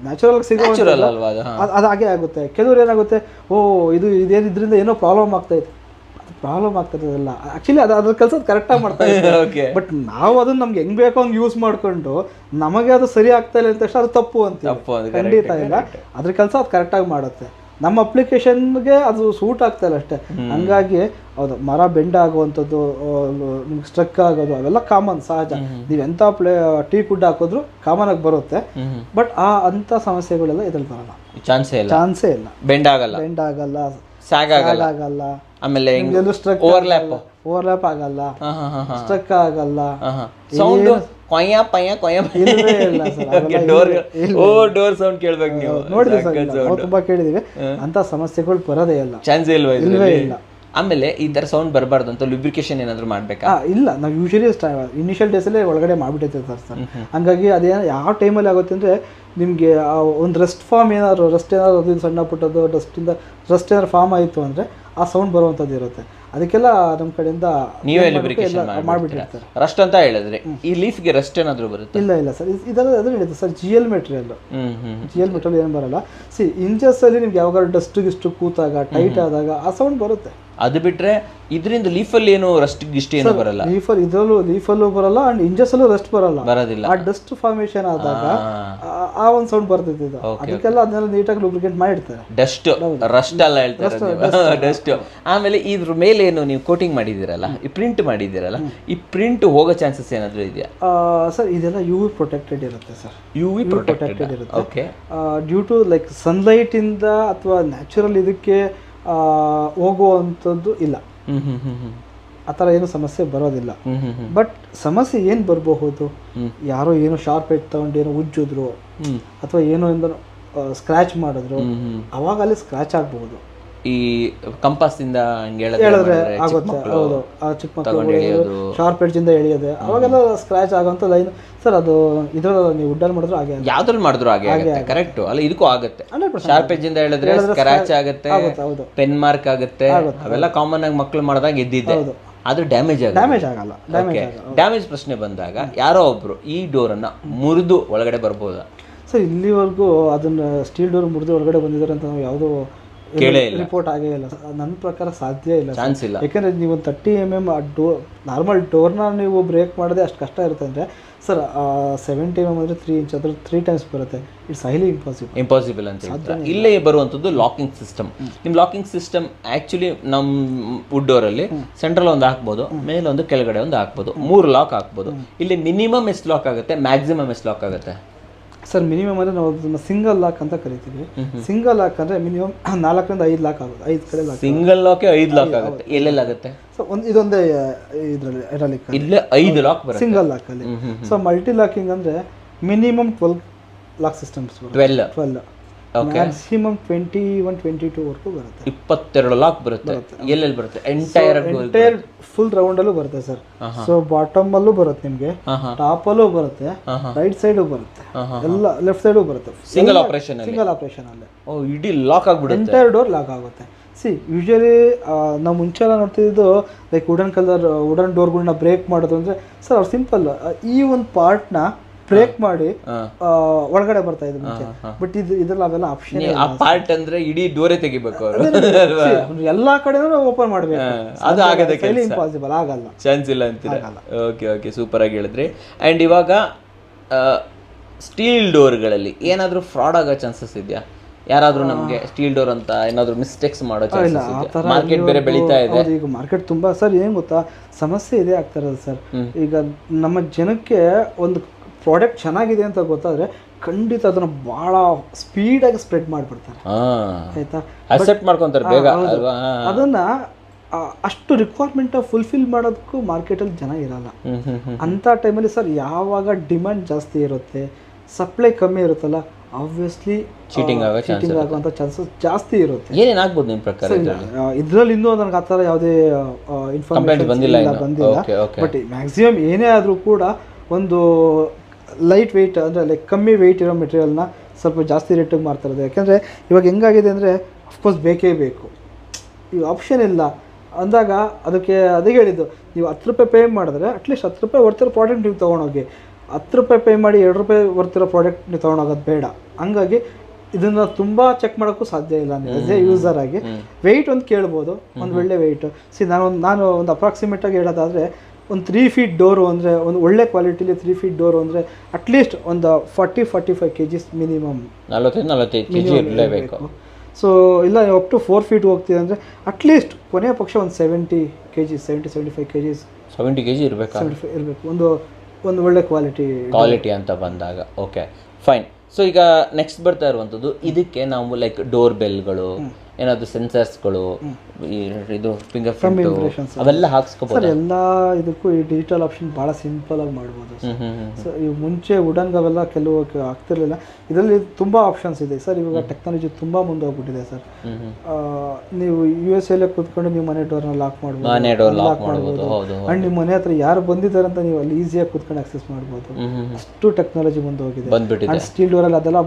ನ್ಯಾಚುರಲ್ ಸಿಗೋ ಅದು ಹಾಗೆ ಆಗುತ್ತೆ. ಕೆಲವ್ರು ಏನಾಗುತ್ತೆ, ಇದೇನು ಇದರಿಂದ ಏನೋ ಪ್ರಾಬ್ಲಮ್ ಆಗ್ತಾಯಿದೆ, ಪ್ರಾಬ್ಲಮ್ ಆಗ್ತಿರೋದಿಲ್ಲ. ಆಕ್ಚುಲಿ ಅದ್ರ ಕೆಲಸ ಕರೆಕ್ಟಾಗಿ ಮಾಡ್ತಾ ಇದ್ದೀವಿ. ಬಟ್ ನಾವು ಅದನ್ನ ನಮ್ಗೆ ಹೆಂಗ್ ಬೇಕೋ ಹಂಗೆ ಯೂಸ್ ಮಾಡ್ಕೊಂಡು ನಮಗೆ ಅದು ಸರಿ ಆಗ್ತಾ ಇಲ್ಲ ಅಂತ ಅದು ತಪ್ಪು ಅಂತ ಖಂಡಿತ ಇಲ್ಲ. ಅದ್ರ ಕೆಲಸ ಅದು ಕರೆಕ್ಟಾಗಿ ಮಾಡುತ್ತೆ. ನಮ್ಮ ಅಪ್ಲಿಕೇಶನ್ಗೆ ಅದು ಸೂಟ್ ಆಗ್ತಾ ಇಲ್ಲ ಅಷ್ಟೇ. ಹಂಗಾಗಿ ಹೌದು, ಮರ ಬೆಂಡ್ ಆಗುವಂಥದ್ದು, ನಿಮ್ಗೆ ಸ್ಟ್ರಕ್ ಆಗೋದು ಅವೆಲ್ಲ ಕಾಮನ್, ಸಹಜ. ನೀವು ಎಂಥ ಟೀ ಕುಡ್ ಹಾಕಿದ್ರು ಕಾಮನ್ ಆಗಿ ಬರುತ್ತೆ. ಬಟ್ ಅಂಥ ಸಮಸ್ಯೆಗಳೆಲ್ಲ ಇದ್ರಲ್ಲಿ ಬರಲ್ಲ, ಚಾನ್ಸೇ ಇಲ್ಲ. ಬೆಂಡ್ ಆಗಲ್ಲ, ಸ್ಯಾಗ್ ಆಗಲ್ಲ, ಆಮೇಲೆ ಓವರ್ಲ್ಯಾಪ್ ಆಗಲ್ಲ, ಸ್ಟ್ರಕ್ ಆಗಲ್ಲ, ಸೌಂಡ್ ಡೋರ್ ಸೌಂಡ್ ಕೇಳ್ಬೇಕು ನೀವು. ನೋಡಿದ್ವಿ, ತುಂಬಾ ಕೇಳಿದೀವಿ. ಅಂತ ಸಮಸ್ಯೆಗಳು ಬರೋದೇ ಇಲ್ಲ, ಚಾನ್ಸೇ ಇಲ್ವಾ? ಇಲ್ಲ. ಆಮೇಲೆ ಈ ತರ ಸೌಂಡ್ ಬರಬಾರ್ದು ಅಂತ ಲುಬ್ರಿಕೇಶನ್ ಏನಾದ್ರು ಮಾಡ್ಬೇಕಾ? ಇಲ್ಲ, ನಾವು ಯೂಶಲಿ ಇನಿಷಿಯಲ್ ಡೇಸಲ್ಲೇ ಒಳಗಡೆ ಮಾಡಿಬಿಟ್ಟಿರ್ತಾರೆ ಸರ್. ಹಂಗಾಗಿ ಅದೇನೋ ಯಾವ ಟೈಮಲ್ಲಿ ಆಗುತ್ತೆ ಅಂದರೆ, ನಿಮಗೆ ಒಂದು ರೆಸ್ಟ್ ಏನಾದ್ರು ಅದು ಸಣ್ಣ ಪುಟ್ಟದ್ದು ರಸ್ಟ್ ಏನಾದ್ರು ಫಾರ್ಮ್ ಆಯಿತು ಅಂದರೆ ಆ ಸೌಂಡ್ ಬರುವಂಥದ್ದು ಇರುತ್ತೆ. ಅದಕ್ಕೆಲ್ಲ ನಮ್ಮ ಕಡೆಯಿಂದ ನೀವೇ ಲುಬ್ರಿಕೇಶನ್ ಮಾಡಿಬಿಟ್ಟಿರ್ತಾರೆ. ರಸ್ಟ್ ಅಂತ ಹೇಳಿದ್ರೆ ಈ ಲೀಫ್ಗೆ ರಸ್ಟ್ ಏನಾದರೂ ಬರುತ್ತೆ? ಇಲ್ಲ ಸರ್, ಇದೆಲ್ಲ ಅದು ಹೇಳಿದೆ ಸರ್, ಜಿ ಎಲ್ ಮೆಟೀರಿಯಲ್ ಏನು ಬರಲ್ಲ. ಇಂಚಸ್ಸಲ್ಲಿ ನಿಮ್ಗೆ ಯಾವಾಗ ಡಸ್ಟ್ ಕೂತಾಗ, ಟೈಟ್ ಆದಾಗ ಆ ಸೌಂಡ್ ಬರುತ್ತೆ. ಅದು ಬಿಟ್ರೆ ಇದರಿಂದ ಲೀಫಲ್ಲಿ ಏನು ರಸ್ಟ್ ಗಿಸ್ಟ್ ಏನು ಬರಲ್ಲ? ಲೀಫಲ್ಲೂ ಬರಲ್ಲ, ಅಂಡ್ ಇಂಜಸ್ಸಲ್ಲೂ ರಸ್ಟ್ ಬರೋದಿಲ್ಲ. ಆ ಡಸ್ಟ್ ಫಾರ್ಮೇಶನ್ ಆದಾಗ ಆ ಒಂದು ಸೌಂಡ್ ಬರ್ತೈತೆ ಇದು. ಅದಕ್ಕೆಲ್ಲ ಅದನ್ನೆಲ್ಲ ನೀಟಾಗಿ ಲೂಬ್ರಿಕೇಟ್ ಮಾಡಿರ್ತಾರೆ. ಡಸ್ಟ್ ರಸ್ಟ್ ಅಲ್ಲ ಹೇಳ್ತಾರೆ, ಡಸ್ಟ್. ಆಮೇಲೆ ಇದ್ರ ಮೇಲೆ ಏನು ನೀವು ಕೋಟಿಂಗ್ ಮಾಡಿದ್ದೀರಲ್ಲ, ಈ ಪ್ರಿಂಟ್ ಮಾಡಿದ್ದೀರಲ್ಲ, ಈ ಪ್ರಿಂಟ್ ಹೋಗೋ ಚಾನ್ಸಸ್ ಏನಾದರೂ ಇದೆಯಾ? ಸರ್ ಇದೆಲ್ಲ ಯು ವಿ ಪ್ರೊಟೆಕ್ಟೆಡ್ ಇರುತ್ತೆ ಸರ್. ಯು ವಿ ಪ್ರೊಟೆಕ್ಟೆಡ್ ಇರುತ್ತೆ. Okay. Due to like sunlight ಇಂದ ಅಥವಾ ನ್ಯಾಚುರಲ್ ಇದಕ್ಕೆ ಹೋಗುವಂಥದ್ದು ಇಲ್ಲ, ಆ ಥರ ಏನು ಸಮಸ್ಯೆ ಬರೋದಿಲ್ಲ. ಬಟ್ ಸಮಸ್ಯೆ ಏನು ಬರಬಹುದು, ಯಾರೋ ಏನೋ ಶಾರ್ಪ್ ಎಡ್ ತಗೊಂಡು ಏನೋ ಉಜ್ಜಿದ್ರು ಅಥವಾ ಏನೋ ಇಂದ ಸ್ಕ್ರಾಚ್ ಮಾಡಿದ್ರು, ಅವಾಗ ಅಲ್ಲಿ ಸ್ಕ್ರಾಚ್ ಆಗಬಹುದು. ಈ ಕಂಪಾಸ್ ಇಂದ ಹೇಳಿದ್ರೆ ಆಗುತ್ತೆ. ಹೌದು, ಆ ಚಿಕ್ಕ ಮಕ್ಕಳು ಶಾರ್ಪ್ ಎಡ್ಜ್ ಇಂದ ಎಳೆಯೋದು, ಅವಾಗೆಲ್ಲ ಸ್ಕ್ರಾಚ್ ಆಗೋಂಥ ಲೈನ್ ಸರ್. ಅದು ಇದ್ರಲ್ಲಿ ನೀವು ವುಡ್ಡಲ್ಲಿ ಮಾಡಿದ್ರು ಹಾಗೆ, ಯಾವ್ದ್ರಲ್ಲಿ ಮಾಡಿದ್ರು ಹಾಗೆ ಆಗುತ್ತೆ. ಕರೆಕ್ಟ್ ಅಲ್ಲ, ಇದಕ್ಕೂ ಆಗುತ್ತೆ. ಶಾರ್ಪ್ ಎಡ್ಜ್ ಇಂದ ಹೇಳಿದ್ರೆ ಸ್ಕ್ರಾಚ್ ಆಗುತ್ತೆ, ಪೆನ್ ಮಾರ್ಕ್ ಆಗುತ್ತೆ, ಅವೆಲ್ಲ ಕಾಮನ್ ಆಗಿ ಮಕ್ಕಳು ಮಾಡಿದಾಗ ಎದ್ದಿದ್ದೆ. ಆದ್ರೆ ಡ್ಯಾಮೇಜ್ ಆಗಲ್ಲ. ಡ್ಯಾಮೇಜ್ ಪ್ರಶ್ನೆ ಬಂದಾಗ ಯಾರೋ ಒಬ್ರು ಈ ಡೋರ್ ಅನ್ನ ಮುರಿದು ಒಳಗಡೆ ಬರ್ಬೋದಾ? ಸರ್ ಇಲ್ಲಿವರೆಗೂ ಅದನ್ನ ಸ್ಟೀಲ್ ಡೋರ್ ಮುರಿದು ಒಳಗಡೆ ಬಂದಿದ್ದಾರೆ ಅಂತ ನಾವು ಯಾವುದೋ ರಿಪೋರ್ಟ್ ಆಗೇ ಇಲ್ಲ. ನನ್ನ ಪ್ರಕಾರ ಸಾಧ್ಯ ಇಲ್ಲ, ಚಾನ್ಸ್ ಇಲ್ಲ. ಯಾಕಂದ್ರೆ ನೀವು 30 mm ನಾರ್ಮಲ್ ಡೋರ್ನ ನೀವು ಬ್ರೇಕ್ ಮಾಡದೆ ಅಷ್ಟು ಕಷ್ಟ ಇರುತ್ತೆ ಅಂದರೆ ಸರ್ 70 mm ಅಂದರೆ 3 inch ಅದ್ರ 3 times ಬರುತ್ತೆ. ಇಟ್ಸ್ ಹೈಲಿ ಇಂಪಾಸಿಬಲ್ ಅಂತ ಹೇಳ್ತಾರೆ. ಇಲ್ಲೇ ಬರುವಂಥದ್ದು ಲಾಕಿಂಗ್ ಸಿಸ್ಟಮ್. ನಿಮ್ಮ ಲಾಕಿಂಗ್ ಸಿಸ್ಟಮ್ ಆ್ಯಕ್ಚುಲಿ ನಮ್ಮ ವುಡ್ ಡೋರಲ್ಲಿ ಸೆಂಟ್ರಲ್ ಒಂದು ಹಾಕ್ಬೋದು, ಮೇಲೆ ಒಂದು ಕೆಳಗಡೆ ಒಂದು ಹಾಕ್ಬೋದು, 3 ಲಾಕ್ ಹಾಕ್ಬೋದು. ಇಲ್ಲಿ ಮಿನಿಮಮ್ ಎಷ್ಟು ಲಾಕ್ ಆಗುತ್ತೆ, ಮ್ಯಾಕ್ಸಿಮಮ್ ಎಷ್ಟು ಲಾಕ್ ಆಗುತ್ತೆ? ಸರ್ ಮಿನಿಮಮ್ ಅಂದರೆ ನಾವು ಅದನ್ನ ಸಿಂಗಲ್ ಲಾಕ್ ಅಂತ ಕರಿತೀವಿ. ಸಿಂಗಲ್ ಲಾಕ್ ಅಂದರೆ ಮಿನಿಮಮ್ 4 ರಿಂದ 5 ಲಾಕ್ ಆಗುತ್ತೆ. 5 ಕಡೆ ಲಾಕ್. ಸಿಂಗಲ್ ಲಾಕ್ 5 ಲಾಕ್ ಆಗುತ್ತೆ. ಎಲ್ಲೆಲ್ಲ ಆಗುತ್ತೆ? ಸೊ ಇದೊಂದೇ ಇದರಲ್ಲಿ ಇಲ್ಲೇ 5 ಲಾಕ್ ಬರುತ್ತೆ ಸಿಂಗಲ್ ಲಾಕ್ ಅಲ್ಲಿ. ಸೊ ಮಲ್ಟಿ ಲಾಕಿಂಗ್ ಅಂದರೆ ಮಿನಿಮಮ್ 12 ಲಾಕ್ ಸಿಸ್ಟಮ್ಸ್ ಬರುತ್ತೆ. 12 ಮ್ಯಾಕ್ಸಿಮಮ್ 21-22 ವರೆಗೂ ಬರುತ್ತೆ. 22 ಲಾಕ್ ಬರುತ್ತೆ. ಎಲ್ಲೆಲ್ಲಿ ಬರುತ್ತೆ? ಎಂಟೈರ್ ಫುಲ್ ರೌಂಡ್ ಅಲ್ಲೂ ಬರುತ್ತೆ ಸರ್. ಸೊ ಬಾಟಮ್ ಅಲ್ಲೂ ಬರುತ್ತೆ, ನಿಮ್ಗೆ ಟಾಪ್ ಅಲ್ಲೂ ಬರುತ್ತೆ, ರೈಟ್ ಸೈಡ್ ಬರುತ್ತೆ, ಎಲ್ಲ ಲೆಫ್ಟ್ ಸೈಡ್ ಬರುತ್ತೆ. ಸಿಂಗಲ್ ಆಪರೇಷನ್ ಅಲ್ಲೇ ಇಡೀ ಲಾಕ್ ಆಗ್ಬಿಡುತ್ತೆ. ಎಂಟೈರ್ ಡೋರ್ ಲಾಕ್ ಆಗುತ್ತೆ. ಯೂಶಲಿ ನಾವು ಮುಂಚೆ ಎಲ್ಲ ನೋಡ್ತಿದ್ದು ಲೈಕ್ ವುಡನ್ ಡೋರ್ಗಳನ್ನ ಬ್ರೇಕ್ ಮಾಡೋದು ಅಂದ್ರೆ ಸರ್ ಅವ್ರು ಸಿಂಪಲ್ ಈ ಒಂದು ಪಾರ್ಟ್ನ ಬ್ರೇಕ್ ಮಾಡಿ ಒಳಗಡೆ ಬರ್ತಾ ಇದ್ರು ಮುಂಚೆ. ಬಟ್ ಇದ್ರಲ್ಲಿ ಅವೆಲ್ಲ ಆಪ್ಷನ್. ಆ ಪಾರ್ಟ್ ಅಂದ್ರೆ ಇಡೀ ಡೋರೇ ತೆಗಿಬೇಕು, ಎಲ್ಲಾ ಕಡೆನೂ ಓಪನ್ ಮಾಡ್ಬೇಕು. ಅದು ಆಗೋದಕ್ಕೆ ಇಂಪಾಸಿಬಲ್, ಆಗಲ್ಲ, ಚಾನ್ಸ್ ಇಲ್ಲ ಅಂತೀರ. ಓಕೆ, ಸೂಪರ್ ಆಗಿ ಹೇಳಿದ್ರಿ. ಅಂಡ್ ಇವಾಗ ಸ್ಟೀಲ್ ಡೋರ್ಗಳಲ್ಲಿ ಏನಾದರೂ ಫ್ರಾಡ್ ಆಗೋ ಚಾನ್ಸಸ್ ಇದೆಯಾ? ಯಾರಾದ್ರೂ ನಮಗೆ ಸ್ಟೀಲ್ ಡೋರ್ ಅಂತ ಏನಾದ್ರು ಮಿಸ್ಟೇಕ್ಸ್ ಮಾಡೋ ಚಾನ್ಸಸ್ ಇದೆ? ಮಾರ್ಕೆಟ್ ಬೇರೆ ಬೆಳೀತಾ ಇದೆ. ಈಗ ಮಾರ್ಕೆಟ್ ತುಂಬಾ ಸರ್ ಏನ್ ಗೊತ್ತಾ ಸಮಸ್ಯೆ ಇದೆ ಆಗ್ತಾ ಇರೋದು ಸರ್. ಈಗ ನಮ್ಮ ಜನಕ್ಕೆ ಒಂದು ಪ್ರಾಡಕ್ಟ್ ಚೆನ್ನಾಗಿದೆ ಅಂತ ಗೊತ್ತಾದ್ರೆ ಖಂಡಿತ ಅದನ್ನ ಬಹಳ ಸ್ಪೀಡಾಗಿ ಸ್ಪ್ರೆಡ್ ಮಾಡಿಬಿಡ್ತಾರೆ. ಆಯ್ತಾ, ಅಕ್ಸೆಪ್ಟ್ ಮಾಡ್ಕೊಂತಾರೆ ಬೇಗ. ಅದನ್ನ ಅಷ್ಟು ರಿಕ್ವೈರ್ಮೆಂಟ್ ಫುಲ್ಫಿಲ್ ಮಾಡೋದಕ್ಕೂ ಮಾರ್ಕೆಟಲ್ಲಿ ಜನ ಇರಲ್ಲ. ಅಂತ ಟೈಮಲ್ಲಿ ಸರ್ ಯಾವಾಗ ಡಿಮ್ಯಾಂಡ್ ಜಾಸ್ತಿ ಇರುತ್ತೆ, ಸಪ್ಲೈ ಕಮ್ಮಿ ಇರುತ್ತಲ್ಲ, ಆಬ್ವಿಯಸ್ಲಿ ಚೀಟಿಂಗ್ ಆಗುವಂತ ಚಾನ್ಸಸ್ ಜಾಸ್ತಿ ಇರುತ್ತೆ. ಏನೇನಾಗ್ಬೋದು ನಿಮ್ಮ ಪ್ರಕಾರ? ಇದ್ರಲ್ಲಿ ಇನ್ನೂ ನನಗೆ ಆ ಥರ ಯಾವುದೇ ಇನ್ಫಾರ್ಮೇಶನ್ ಬಂದಿಲ್ಲ. ಬಟ್ ಮ್ಯಾಕ್ಸಿಮಮ್ ಏನೇ ಆದರೂ ಕೂಡ ಒಂದು ಲೈಟ್ ವೆಯ್ಟ್ ಅಂದರೆ ಲೈಕ್ ಕಮ್ಮಿ ವೆಯ್ಟ್ ಇರೋ ಮೆಟೀರಿಯಲ್ನ ಸ್ವಲ್ಪ ಜಾಸ್ತಿ ರೇಟಿಗೆ ಮಾರ್ತಾ ಇರೋದು. ಯಾಕೆಂದರೆ ಇವಾಗ ಹೆಂಗಾಗಿದೆ ಅಂದರೆ ಅಫ್ಕೋರ್ಸ್ ಬೇಕೇ ಬೇಕು, ಈ ಆಪ್ಷನ್ ಇಲ್ಲ ಅಂದಾಗ ಅದಕ್ಕೆ ಅದೇ ಹೇಳಿದ್ದು, ನೀವು 10 ರೂಪಾಯಿ ಪೇ ಮಾಡಿದ್ರೆ ಅಟ್ಲೀಸ್ಟ್ 10 ರೂಪಾಯಿ ವರ್ತಿರೋ ಪ್ರಾಡಕ್ಟ್ ನೀವು ತೊಗೊಂಡೋಗಿ. 10 ರೂಪಾಯಿ ಪೇ ಮಾಡಿ 2 ರೂಪಾಯಿ ವರ್ತಿರೋ ಪ್ರಾಡಕ್ಟ್ ನೀವು ತೊಗೊಂಡೋಗೋದು ಬೇಡ. ಹಂಗಾಗಿ ಇದನ್ನು ತುಂಬ ಚೆಕ್ ಮಾಡೋಕ್ಕೂ ಸಾಧ್ಯ ಇಲ್ಲ. ಆಸ್ ಎ ಯೂಸರ್ ಆಗಿ ವೆಯ್ಟ್ ಒಂದು ಕೇಳ್ಬೋದು, ಒಂದು ಒಳ್ಳೆ ವೆಯ್ಟ್. ನಾನು ಒಂದು ಅಪ್ರಾಕ್ಸಿಮೇಟಾಗಿ ಹೇಳೋದಾದರೆ ಒಂದು 3 feet ಡೋರು ಅಂದರೆ ಒಂದು ಒಳ್ಳೆ ಕ್ವಾಲಿಟಿಲಿ 3 feet ಡೋರು ಅಂದರೆ ಅಟ್ಲೀಸ್ಟ್ ಒಂದು 40-45 kgs ಮಿನಿಮಮ್. 40-45 kg ಇರಲೇಬೇಕು. ಸೊ ಇಲ್ಲ ಅಪ್ ಟು 4 feet ಹೋಗ್ತಿದೆ ಅಂದರೆ ಅಟ್ಲೀಸ್ಟ್ ಕೊನೆಯ ಪಕ್ಷ ಒಂದು 70 kg 70-75 kgs 70 kg ಇರಬೇಕು. ಒಂದು ಒಳ್ಳೆ ಕ್ವಾಲಿಟಿ ಅಂತ ಬಂದಾಗ. Okay, fine. ಸೊ ಈಗ ನೆಕ್ಸ್ಟ್ ಬರ್ತಾ ಇರುವಂಥದ್ದು, ಇದಕ್ಕೆ ನಾವು ಲೈಕ್ ಡೋರ್ ಬೆಲ್ಗಳು, ಏನಾದ್ರು ಸೆನ್ಸರ್ಸ್ಗಳು, ಇದು ಫಿಂಗರ್ ಪ್ರಿಂಟ್ ಅವೆಲ್ಲ ಹಾಕ್ಸ್ಕೋಬಹುದು. ಎಲ್ಲ ಇದಕ್ಕೂ ಈ ಡಿಜಿಟಲ್ ಆಪ್ಷನ್ ಭಾಳ ಸಿಂಪಲ್ ಆಗಿ ಮಾಡ್ಬೋದು. ಸೊ ಈ ಮುಂಚೆ ವುಡನ್ಗೆ ಅವೆಲ್ಲ ಕೆಲವು ಆಗ್ತಿರ್ಲಿಲ್ಲ. ಇದರಲ್ಲಿ ತುಂಬ ಆಪ್ಷನ್ಸ್ ಇದೆ ಸರ್. ಇವಾಗ ಟೆಕ್ನಾಲಜಿ ತುಂಬ ಮುಂದೆ ಹೋಗ್ಬಿಟ್ಟಿದೆ ಸರ್. ನೀವು USA ಕೂತ್ಕೊಂಡು ನೀವು ಮನೆ ಡೋರ್ನ ಲಾಕ್ ಮಾಡ್ಬೋದು, ಅಂಡ್ ನಿಮ್ಮ ಮನೆ ಹತ್ರ ಯಾರು ಬಂದಿದ್ದಾರೆ ಅಂತ ನೀವು ಅಲ್ಲಿ ಈಸಿಯಾಗಿ ಕೂತ್ಕೊಂಡು ಆಕ್ಸೆಸ್ ಮಾಡ್ಬೋದು. ಅಷ್ಟು ಟೆಕ್ನಾಲಜಿ ಮುಂದೆ ಹೋಗಿದೆ. ಸ್ಟೀಲ್ ಡೋರಲ್ಲಿ ಅದೆಲ್ಲ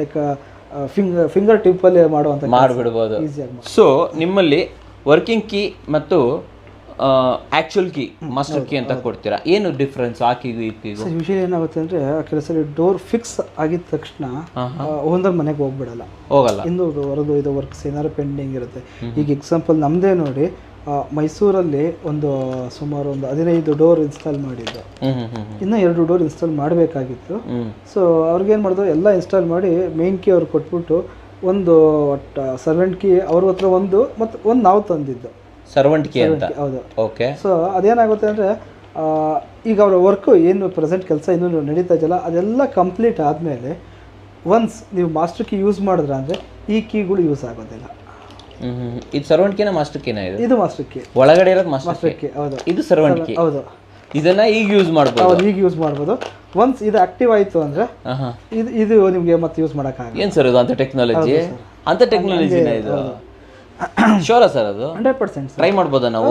ಲೈಕ್ ಫಿಂಗರ್ ಟಿಪ್ಪಲ್ಲಿ ಮಾಡಿಬಿಡ್ಬೋದು. ಸೊ ನಿಮ್ಮಲ್ಲಿ ವರ್ಕಿಂಗ್ ಕೀ ಮತ್ತು ಆಕ್ಚುಯಲ್ ಕೀ ಮಾಸ್ಟರ್ ಕೀ ಅಂತ ಕೊಡ್ತೀರಾ, ಏನು ಡಿಫ್ರೆನ್ಸ್ ಆ ಕೀಗೂ ಈ ಕೀಗೂ? ಸರ್ ಯೂಶಲಿ ಏನಾಗುತ್ತೆ ಅಂದರೆ ಕೆಲವು ಸರಿ ಡೋರ್ ಫಿಕ್ಸ್ ಆಗಿದ ತಕ್ಷಣ ಓನರ್ ಮನೆಗೆ ಹೋಗಲ್ಲ, ಇನ್ನು ಹೊರದು ಇದು ವರ್ಕ್ಸ್ ಏನಾದ್ರು ಪೆಂಡಿಂಗ್ ಇರುತ್ತೆ. ಈಗ ಎಕ್ಸಾಂಪಲ್ ನಮ್ಮದೇ ನೋಡಿ, ಮೈಸೂರಲ್ಲಿ ಸುಮಾರು ಒಂದು 15 ಡೋರ್ ಇನ್ಸ್ಟಾಲ್ ಮಾಡಿದ್ದು, ಇನ್ನೂ 2 ಡೋರ್ ಇನ್ಸ್ಟಾಲ್ ಮಾಡಬೇಕಾಗಿತ್ತು. ಸೊ ಅವ್ರಿಗೇನು ಮಾಡಿದ್ರು, ಎಲ್ಲ ಇನ್ಸ್ಟಾಲ್ ಮಾಡಿ ಮೇನ್ ಕೀ ಅವ್ರಿಗೆ ಕೊಟ್ಬಿಟ್ಟು ಒಂದು ಸರ್ವೆಂಟ್ ಕೀ ಅವ್ರ ಹತ್ರ ಒಂದು ನಾವು ತಂದಿದ್ದು ಸರ್ವೆಂಟ್ ಕೀ ಅಂತ. ಹೌದು. ಓಕೆ. ಸೊ ಅದೇನಾಗುತ್ತೆ ಅಂದರೆ ಈಗ ಅವರ ವರ್ಕು ಏನು ಪ್ರೆಸೆಂಟ್ ಕೆಲಸ ಇನ್ನೂ ನಡೀತಾ ಇದೆಯಲ್ಲ, ಅದೆಲ್ಲ ಕಂಪ್ಲೀಟ್ ಆದಮೇಲೆ ಒನ್ಸ್ ನೀವು ಮಾಸ್ಟರ್ ಕೀ ಯೂಸ್ ಮಾಡಿದ್ರೆ ಅಂದರೆ ಈ ಕೀಗಳು ಯೂಸ್ ಆಗೋದಿಲ್ಲ. ಇದು ಸರ್ವೆಂಟ್ ಕೀನ ಮಾಸ್ಟರ್ ಕೀನ? ಇದು ಮಾಸ್ಟರ್ ಕೀ, ಒಳಗಡೆ ಇರೋದು ಮಾಸ್ಟರ್ ಕೀ. ಹೌದು. ಇದು ಸರ್ವೆಂಟ್ ಕೀ. ಹೌದು. ಇದನ್ನ ಈಗ ಯೂಸ್ ಮಾಡ್ಬೋದು. ಈಗ ಯೂಸ್ ಮಾಡ್ಬೋದು. ಒನ್ಸ್ ಇದು ಆಕ್ಟಿವ್ ಆಯಿತು ಅಂದರೆ ಇದು ನಿಮಗೆ ಮತ್ತೆ ಯೂಸ್ ಮಾಡೋಕ್ಕಾಗಲ್ಲ. ಏನು ಸರ್ ಇದು ಅಂತ ಟೆಕ್ನಾಲಜಿನ ಇದು? ಶೋರಾ ಸರ್ ಅದು? 100% ಟ್ರೈ ಮಾಡ್ಬೋದಾ ನಾವು?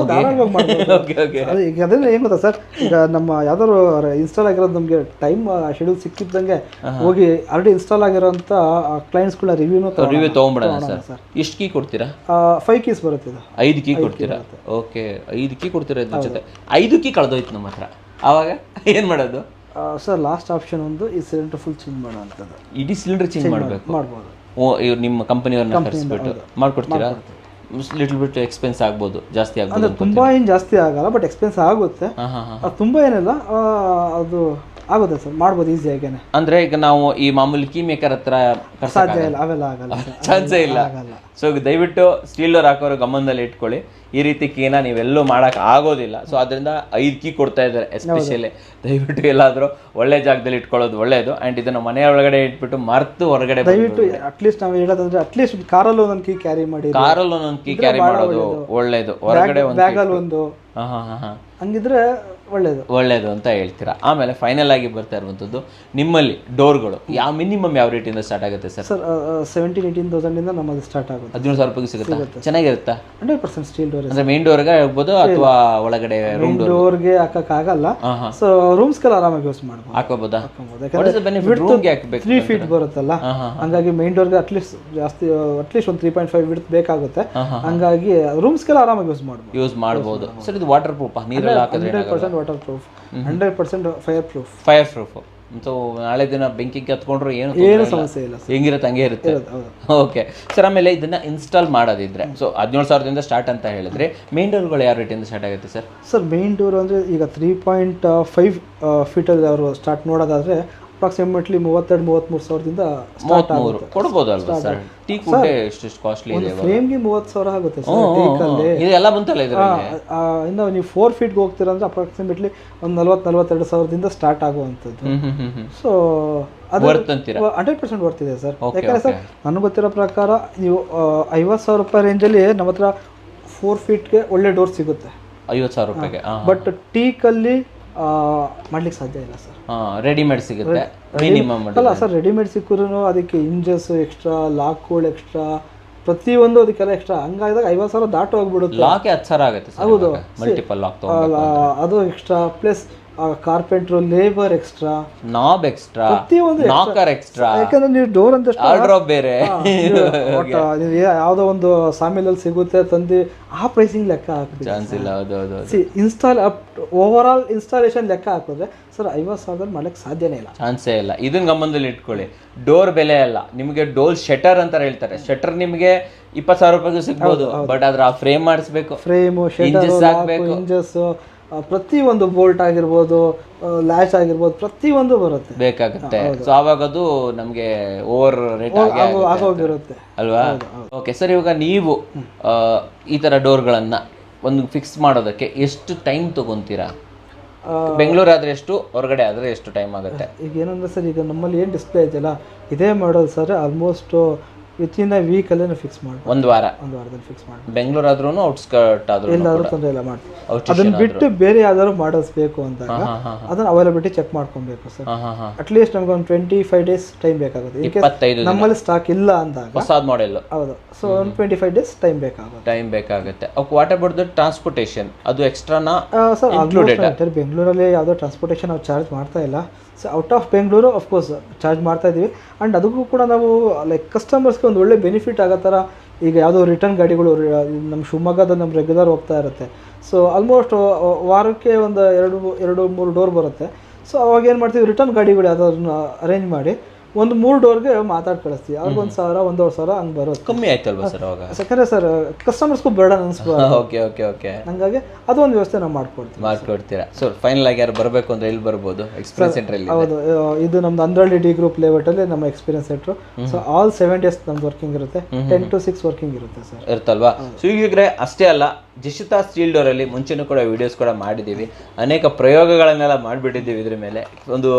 ಈಗ ಅದೇನು ಏನು ಗೊತ್ತಾ ಸರ್, ಈಗ ನಮ್ಮ ಯಾವ್ದಾದ್ರು ಇನ್ಸ್ಟಾಲ್ ಆಗಿರೋದು ನಮಗೆ ಟೈಮ್ ಶೆಡ್ಯೂಲ್ ಸಿಕ್ಕಿದ್ದಂಗೆ ಹೋಗಿ ಆಲ್ರೆಡಿ ಇನ್ಸ್ಟಾಲ್ ಆಗಿರೋಂಥ ಕ್ಲೈಂಟ್ಸ್ಗಳ ರಿವ್ಯೂ ತೊಗೊಂಡ್ಬಿಡೋಣ ಸರ್. ಎಷ್ಟು ಕೀ ಕೊಡ್ತೀರಾ? 5 ಕೀಸ್ ಬರುತ್ತೆ ಇದು. 5 ಕೀ ಕೊಡ್ತೀರಾ? ಓಕೆ, 5 ಕೀ ಕೊಡ್ತೀರಾ ಇದ್ರ ಜೊತೆ? 5 ಕೀ ಕಳೆದೋಯ್ತು ನಮ್ಮ ಹತ್ರ, ಆವಾಗ ಏನು ಮಾಡೋದು ಸರ್? ಲಾಸ್ಟ್ ಆಪ್ಷನ್ ಒಂದು ಈ ಸಿಲಿಂಡರ್ ಫುಲ್ ಚೇಂಜ್ ಮಾಡೋವಂಥದ್ದು. ಇಡೀ ಸಿಲಿಂಡರ್ ಚೇಂಜ್ ಮಾಡ್ಬೋದು? ಇವ್ರು ನಿಮ್ಮ ಕಂಪನಿಯವ್ರನ್ನ ಕರೆಸ್ಬಿಟ್ಟು ಮಾಡ್ಕೊಡ್ತೀರಾ? ಲಿಟಲ್ ಬಿಟ್ ಎಕ್ಸ್ಪೆನ್ಸ್ ಆಗ್ಬೋದು, ಜಾಸ್ತಿ ಆಗ್ಬೋದು. ತುಂಬಾ ಏನು ಜಾಸ್ತಿ ಆಗಲ್ಲ, ಬಟ್ ಎಕ್ಸ್ಪೆನ್ಸ್ ಆಗುತ್ತೆ. ತುಂಬಾ ಏನಿಲ್ಲ, ಅದು ಆಗುತ್ತೆ ಸರ್, ಮಾಡ್ಬೋದು ಈಸಿಯಾಗೇನೆ. ಅಂದ್ರೆ ಈಗ ನಾವು ಈ ಮಾಮೂಲಿ ಕೀ ಮೇಕರ್ ಹತ್ರ ಸಾಧ್ಯ ಇಲ್ಲ, ಅವೆಲ್ಲ ಆಗಲ್ಲ, ಚಾನ್ಸೇ ಇಲ್ಲ. ಸೊ ದಯವಿಟ್ಟು ಸ್ಟೀಲ್ ಡೋರ್ ಹಾಕೋರು ಗಮನದಲ್ಲಿ ಇಟ್ಕೊಳ್ಳಿ, ಈ ರೀತಿ ಕೀನ ನೀವೆಲ್ಲೂ ಮಾಡಕ್ ಆಗೋದಿಲ್ಲ. ಸೊ ಅದರಿಂದ 5 ಕೀ ಕೊಡ್ತಾ ಇದ್ದಾರೆ ಎಸ್ಪೆಷಲಿ. ದಯವಿಟ್ಟು ಎಲ್ಲಾದ್ರೂ ಒಳ್ಳೆ ಜಾಗದಲ್ಲಿ ಇಟ್ಕೊಳ್ಳೋದು ಒಳ್ಳೇದು. ಅಂಡ್ ಇದನ್ನ ಮನೆ ಒಳಗಡೆ ಇಟ್ಬಿಟ್ಟು ಮರ್ತು ಹೊರಗಡೆ ದಯವಿಟ್ಟು ಅಟ್ಲೀಸ್ಟ್ ನಾವು ಹೇಳೋದಂದ್ರೆ ಅಟ್ಲೀಸ್ಟ್ ಕಾರಲ್ಲಿ ಒಂದೊಂದು ಕೀ ಕ್ಯಾರಿ ಮಾಡಿ, ಕಾರಲ್ಲಿ ಒಂದೊಂದು ಕೀ ಕ್ಯಾರಿ ಮಾಡೋದು ಒಳ್ಳೇದು. ಹೊರಗಡೆ ಬ್ಯಾಗಲ್ಲಿ ಒಂದು ಹಂಗಿದ್ರೆ ಒಳ್ಳೇದು ಅಂತ ಹೇಳ್ತೀರಾ. ಆಮೇಲೆ ಫೈನಲ್ ಆಗಿ ಬರ್ತಾ ಇರುವಂತದ್ದು ನಿಮ್ಮಲ್ಲಿ ಡೋರ್ಗಳು ಯಾವ ರೇಟಿಂದ ಸ್ಟಾರ್ಟ್ ಆಗುತ್ತೆ ಸರ್? ಸರ್ 17,000-18,000 ಇಂದ ನಮ್ಮಲ್ಲಿ ಸ್ಟಾರ್ಟ್ ಆಗುತ್ತೆ. 17,000 ರೂಪಾಯಿಗೆ ಸಿಗುತ್ತೆ. ಚೆನ್ನಾಗಿರುತ್ತಾ? 100% ಸ್ಟೀಲ್ ಡೋರ್. ಅಂದ್ರೆ ಮೇನ್ ಡೋರ್ಗೆ ಹೋಗ್ಬೋದು ಅಥವಾ ಒಳಗಡೆ ರೂಮ್ ಡೋರ್ಗೆ ಹಾಕಕ್ಕಾಗಲ್ಲ. ಸೊ ರೂಮ್ಸ್ಗೆಲ್ಲ ಆರಾಮಾಗಿ ಯೂಸ್ ಮಾಡ್ಬೋದು, ಹಾಕೋಬೋದಾ? 3 ಫೀಟ್ ಬರುತ್ತಲ್ಲ, ಹಂಗಾಗಿ ಮೇನ್ ಡೋರ್ಗೆ ಅಟ್ಲೀಸ್ಟ್ ಒಂದು 3.5 ವಿಡ್ತ್ ಬೇಕಾಗುತ್ತೆ. ಹಂಗಾಗಿ ರೂಮ್ಸ್ಗೆಲ್ಲ ಆರಾಮಾಗಿ ಯೂಸ್ ಮಾಡ್ಬೋದು. ಸರ್ ಇದು ವಾಟರ್ ಪ್ರೂಫ್? ನೀರಲ್ಲಿ ಹಾಕಿದ್ರೆ 100% water proof, 100% fire proof. So ನಾಳೆ ದಿನ ಬೆಂಕಿಗೆ ಹತ್ಕೊಂಡ್ರು ಏನು ಸಮಸ್ಯೆ ಇಲ್ಲ, ಹೆಂಗಿರುತ್ತೆ ಹಂಗೆ ಇರುತ್ತೆ. Okay sir. ಆಮೇಲೆ ಇದನ್ನ ಇನ್ಸ್ಟಾಲ್ ಮಾಡೋದಿದ್ರೆ ಸೊ 17,000 ಸ್ಟಾರ್ಟ್ ಅಂತ ಹೇಳಿದ್ರೆ, ಮೇನ್ ಡೋರ್ಗಳು ಯಾವ ರೇಟಿಂದ ಸ್ಟಾರ್ಟ್ ಆಗುತ್ತೆ ಸರ್? ಸರ್ ಮೇನ್ ಡೋರ್ ಅಂದರೆ ಈಗ 3.5 ಫೀಟಲ್ಲಿ ಅವರು ಸ್ಟಾರ್ಟ್ ನೋಡೋದಾದ್ರೆ ಅಪ್ರಾಕ್ಸಿಮೇಟ್ಲಿ 32-33 ಸಾವಿರದಿಂದ ಸ್ಟಾರ್ಟ್ ಆಗುತ್ತೆ. ಕೊಡ್ಬೋದಲ್ವಾ ಸರ್? ಟೀ ಕೂಡ ಎಷ್ಟು ಕಾಸ್ಟ್ಲಿ ಇದೆ? ಫ್ರೇಮ್ಗೆ 30,000 ಆಗುತ್ತೆ ಸರ್ ಟೀಕಲ್ಲಿ. ಇದೆಲ್ಲ ಬಂತಲ್ಲ ಇದರಲ್ಲಿ. ಇನ್ನು ನೀವು 4 ಫೀಟ್ಗೆ ಹೋಗ್ತೀರಾ ಅಂದ್ರೆ ಅಪ್ರಾಕ್ಸಿಮೇಟ್ಲಿ ಒಂದು 40-42 ಸಾವಿರದಿಂದ ಸ್ಟಾರ್ಟ್ ಆಗುವಂಥದ್ದು. ಸೊ ಅದು 100% ವರ್ತ್ ಇದೆ ಸರ್. ಯಾಕಂದರೆ ಸರ್ ನನಗೆ ಗೊತ್ತಿರೋ ಪ್ರಕಾರ ನೀವು 50,000 ರೂಪಾಯಿ ರೇಂಜಲ್ಲಿ ನಮ್ಮ ಹತ್ರ 4 ಫೀಟ್ಗೆ ಒಳ್ಳೆ ಡೋರ್ ಸಿಗುತ್ತೆ 50,000 ರೂಪಾಯಿಗೆ. ಬಟ್ ಟೀಕಲ್ಲಿ ಮಾಡ್ಲಿಕ್ಕೆ ಸಾಧ್ಯ ಇಲ್ಲ ಸರ್. ರೆಡಿಮೇಡ್ ಸಿಗುತ್ತೆ ಮಿನಿಮಮ್ ಅಲ್ಲ ಸರ್, ರೆಡಿಮೇಡ್ ಸಿಕ್ಕರೂ ಅದಕ್ಕೆ ಇಂಜಸ್ ಎಕ್ಸ್ಟ್ರಾ, ಲಾಕ್ಗಳು ಎಕ್ಸ್ಟ್ರಾ, ಪ್ರತಿಯೊಂದು ಅದಕ್ಕೆಲ್ಲ ಎಕ್ಸ್ಟ್ರಾ. ಹಂಗಾದಾಗ 50,000 ದಾಟ ಹೋಗ್ಬಿಡುತ್ತೆ. ಲಾಕ್ 10,000 ಆಗುತ್ತೆ. ಹೌದು, ಮಲ್ಟಿಪಲ್ ಲಾಕ್ ಅದು extra, plus carpenter labour extra, knob extra, knocker extra. ಯಾಕಂದ್ರೆ ನೀವು ಡೋರ್ ಅಂತ ಬೇರೆ ಯಾವ್ದೋ ಒಂದು ಸಾಮಿಲಲ್ಲಿ ಸಿಗುತ್ತೆ ತಂದು ಆ ಪ್ರೈಸಿಂಗ್ ಲೆಕ್ಕ ಹಾಕ್ತೀವಿ. ಇನ್ಸ್ಟಾಲ್ ಓವರ್ ಆಲ್ ಇನ್ಸ್ಟಾಲೇಷನ್ ಲೆಕ್ಕ ಹಾಕಿದ್ರೆ ಸರ್ 50,000 ಮಾಡ್ಲಿಕ್ಕೆ ಸಾಧ್ಯನೇ ಇಲ್ಲ, ಚಾನ್ಸೇ ಇಲ್ಲ. ಇದನ್ನ ಗಮನದಲ್ಲಿ ಇಟ್ಕೊಳ್ಳಿ. ಡೋರ್ ಬೆಲೆ ಅಲ್ಲ, ನಿಮಗೆ ಡೋರ್ ಶಟರ್ ಅಂತ ಹೇಳ್ತಾರೆ. ಶಟರ್ ನಿಮಗೆ 20,000 ರೂಪಾಯಿಗೂ ಸಿಗ್ಬೋದು, ಬಟ್ ಅದ್ರ ಆ ಫ್ರೇಮ್ ಮಾಡಿಸ್ಬೇಕು, ಫ್ರೇಮು, ಇಂಜಸ್, ಪ್ರತಿಯೊಂದು ಬೋಲ್ಟ್ ಆಗಿರ್ಬೋದು, ಲ್ಯಾಚ್ ಆಗಿರ್ಬೋದು, ಪ್ರತಿಯೊಂದು ಬರುತ್ತೆ, ಬೇಕಾಗುತ್ತೆ. ಸೊ ಆವಾಗ ಅದು ನಮಗೆ ಓವರ್ ರೇಟ್ ಆಗೋಗಿರುತ್ತೆ ಅಲ್ವಾ? ಓಕೆ ಸರ್, ಇವಾಗ ನೀವು ಈ ತರ ಡೋರ್ಗಳನ್ನ ಒಂದು ಫಿಕ್ಸ್ ಮಾಡೋದಕ್ಕೆ ಎಷ್ಟು ಟೈಮ್ ತಗೊಂತೀರಾ? ಬೆಂಗಳೂರು ಆದ್ರೆ ಎಷ್ಟು, ಹೊರಗಡೆ ಆದ್ರೆ ಎಷ್ಟು ಟೈಮ್ ಆಗುತ್ತೆ? ಈಗ ಏನಂದ್ರೆ ಸರ್, ಈಗ ನಮ್ಮಲ್ಲಿ ಏನು ಡಿಸ್ಪ್ಲೇ ಇದೆಯಲ್ಲ ಇದೇ ಮಾಡೋದು sir, almost within a week ಅಲ್ಲೇ ಫಿಕ್ಸ್ ಮಾಡಿ, ಒಂದು ವಾರದಲ್ಲಿ ಫಿಕ್ಸ್ ಮಾಡಿ. ಬೆಂಗಳೂರು ಆದ್ರೂ ಔಟ್ಸ್ಕರ್ಟ್ ಆದ್ರೂ ಎಲ್ಲಾದ್ರೂ ತೊಂದರೆ ಇಲ್ಲ ಮಾಡ್ತೀವಿ. ಅದನ್ನ ಬಿಟ್ಟು ಬೇರೆ ಯಾವ್ದಾದ್ರು ಮಾಡಿಸ್ಬೇಕು ಅಂದಾಗ ಅದನ್ನ ಅವೈಲಬಿಲಿಟಿ ಚೆಕ್ ಮಾಡ್ಕೊಬೇಕು ಸರ್. ಅಟ್ಲೀಸ್ಟ್ ನಮ್ಗೆ ಒಂದು 25 ಡೇಸ್ ಟೈಮ್ ಬೇಕಾಗುತ್ತೆ. ನಮ್ಮಲ್ಲಿ ಸ್ಟಾಕ್ ಇಲ್ಲ ಅಂದಾಗ ಹೊಸದ್ ಮಾಡೆಲ್, ಹೌದು, ಸೊ ಒಂದು 25 ಡೇಸ್ ಟೈಮ್ ಬೇಕಾಗುತ್ತೆ. What about the transportation? ಅದು ಎಕ್ಸ್ಟ್ರಾನಾ ಸರ್? ಬೆಂಗಳೂರಲ್ಲಿ ಯಾವುದೋ ಟ್ರಾನ್ಸ್ಪೋರ್ಟೇಷನ್ ನಾವು ಚಾರ್ಜ್ ಮಾಡ್ತಾ ಇಲ್ಲ. So out of Bengaluru of course charge ಮಾಡ್ತಾ ಇದ್ದೀವಿ. ಆ್ಯಂಡ್ ಅದಕ್ಕೂ ಕೂಡ ನಾವು ಲೈಕ್ ಕಸ್ಟಮರ್ಸ್ಗೆ ಒಂದು ಒಳ್ಳೆ ಬೆನಿಫಿಟ್ ಆಗೋ ಥರ, ಈಗ ಯಾವುದೋ ರಿಟರ್ನ್ ಗಾಡಿಗಳು ನಮ್ಮ ಶಿವಮೊಗ್ಗದ ನಮ್ಮ ರೆಗ್ಯುಲರ್ ಹೋಗ್ತಾ ಇರುತ್ತೆ. ಸೊ ಆಲ್ಮೋಸ್ಟ್ ವಾರಕ್ಕೆ ಒಂದು 2-3 ಡೋರ್ ಬರುತ್ತೆ. ಸೊ ಅವಾಗ ಏನು ಮಾಡ್ತೀವಿ, ರಿಟರ್ನ್ ಗಾಡಿಗಳು ಯಾವ್ದಾದ್ರು ಅರೇಂಜ್ ಮಾಡಿ ಒಂದು 3 ಡೋರ್ಗೆ ಮಾತಾಡಿ ಕಳಿಸ್ತೀವಿ. ಅವ್ರಿಗೆ 1,000 1,500 ಹಂಗೆ ಬರುತ್ತೆ. ಕಮ್ಮಿ ಆಯ್ತಲ್ವಾ ಸರ್ ಅವಾಗ? ಯಾಕಂದರೆ ಸರ್ ಕಸ್ಟಮರ್ಸ್ಗೂ ಬರ್ಡನ್ ಅನಿಸ್ಬೋದು. Okay okay okay. ಹಂಗಾಗಿ ಅದೊಂದು ವ್ಯವಸ್ಥೆ ನಾವು ಮಾಡ್ಕೊಡ್ತೀರಾ. ಸೊ ಫೈನಲ್ ಆಗಿ ಯಾರು ಬರಬೇಕು ಅಂದ್ರೆ ಎಲ್ಲಿ ಬರ್ಬೋದು? ಎಕ್ಸ್ಪೀರಿಯನ್ಸ್ ಸೆಂಟ್ರಲ್ಲಿ. ಹೌದು, ಇದು ನಮ್ದು ಅಂದ್ರಳ್ಳಿ ಡಿ ಗ್ರೂಪ್ ಲೇಔಟಲ್ಲಿ ನಮ್ಮ experience centre. So all 7 days ನಮ್ದು ವರ್ಕಿಂಗ್ ಇರುತ್ತೆ, 10 to 6 ವರ್ಕಿಂಗ್ ಇರುತ್ತೆ ಸರ್. ಇರ್ತಲ್ವಾ? ಸೊ ಈಗಿದ್ರೆ ಅಷ್ಟೇ ಅಲ್ಲ, ಜಶಿತಾ ಸ್ಟೀಲ್ ಡೋರಲ್ಲಿ ಮುಂಚೆನೂ ಕೂಡ ವಿಡಿಯೋಸ್ ಕೂಡ ಮಾಡಿದ್ದೀವಿ, ಅನೇಕ ಪ್ರಯೋಗಗಳನ್ನೆಲ್ಲ ಮಾಡಿಬಿಟ್ಟಿದ್ದೀವಿ. ಇದ್ರ ಮೇಲೆ ಒಂದು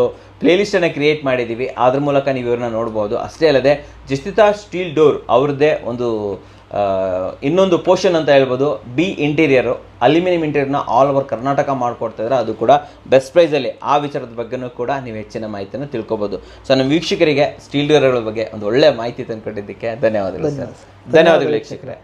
ಪ್ಲೇಲಿಸ್ಟನ್ನು ಕ್ರಿಯೇಟ್ ಮಾಡಿದ್ದೀವಿ, ಅದ್ರ ಮೂಲಕ ನೀವು ಇವ್ರನ್ನ ನೋಡ್ಬೋದು. ಅಷ್ಟೇ ಅಲ್ಲದೆ ಜಶಿತಾ ಸ್ಟೀಲ್ ಡೋರ್ ಅವ್ರದ್ದೇ ಒಂದು ಇನ್ನೊಂದು ಪೋರ್ಷನ್ ಅಂತ ಹೇಳ್ಬೋದು, ಬಿ ಇಂಟೀರಿಯರು, ಅಲ್ಯೂಮಿನಿಯಂ ಇಂಟೀರಿಯರ್ನ ಆಲ್ ಓವರ್ ಕರ್ನಾಟಕ ಮಾಡ್ಕೊಡ್ತಾಯಿದ್ರೆ ಅದು ಕೂಡ ಬೆಸ್ಟ್ ಪ್ರೈಸಲ್ಲಿ. ಆ ವಿಚಾರದ ಬಗ್ಗೆನೂ ಕೂಡ ನೀವು ಹೆಚ್ಚಿನ ಮಾಹಿತಿಯನ್ನು ತಿಳ್ಕೊಬೋದು. ಸೊ ನಮ್ಮ ವೀಕ್ಷಕರಿಗೆ ಸ್ಟೀಲ್ ಡೋರ್ಗಳ ಬಗ್ಗೆ ಒಂದು ಒಳ್ಳೆಯ ಮಾಹಿತಿ ತಂದುಕೊಟ್ಟಿದ್ದಕ್ಕೆ ಧನ್ಯವಾದಗಳು ಸರ್. ಧನ್ಯವಾದಗಳು ವೀಕ್ಷಕರೇ.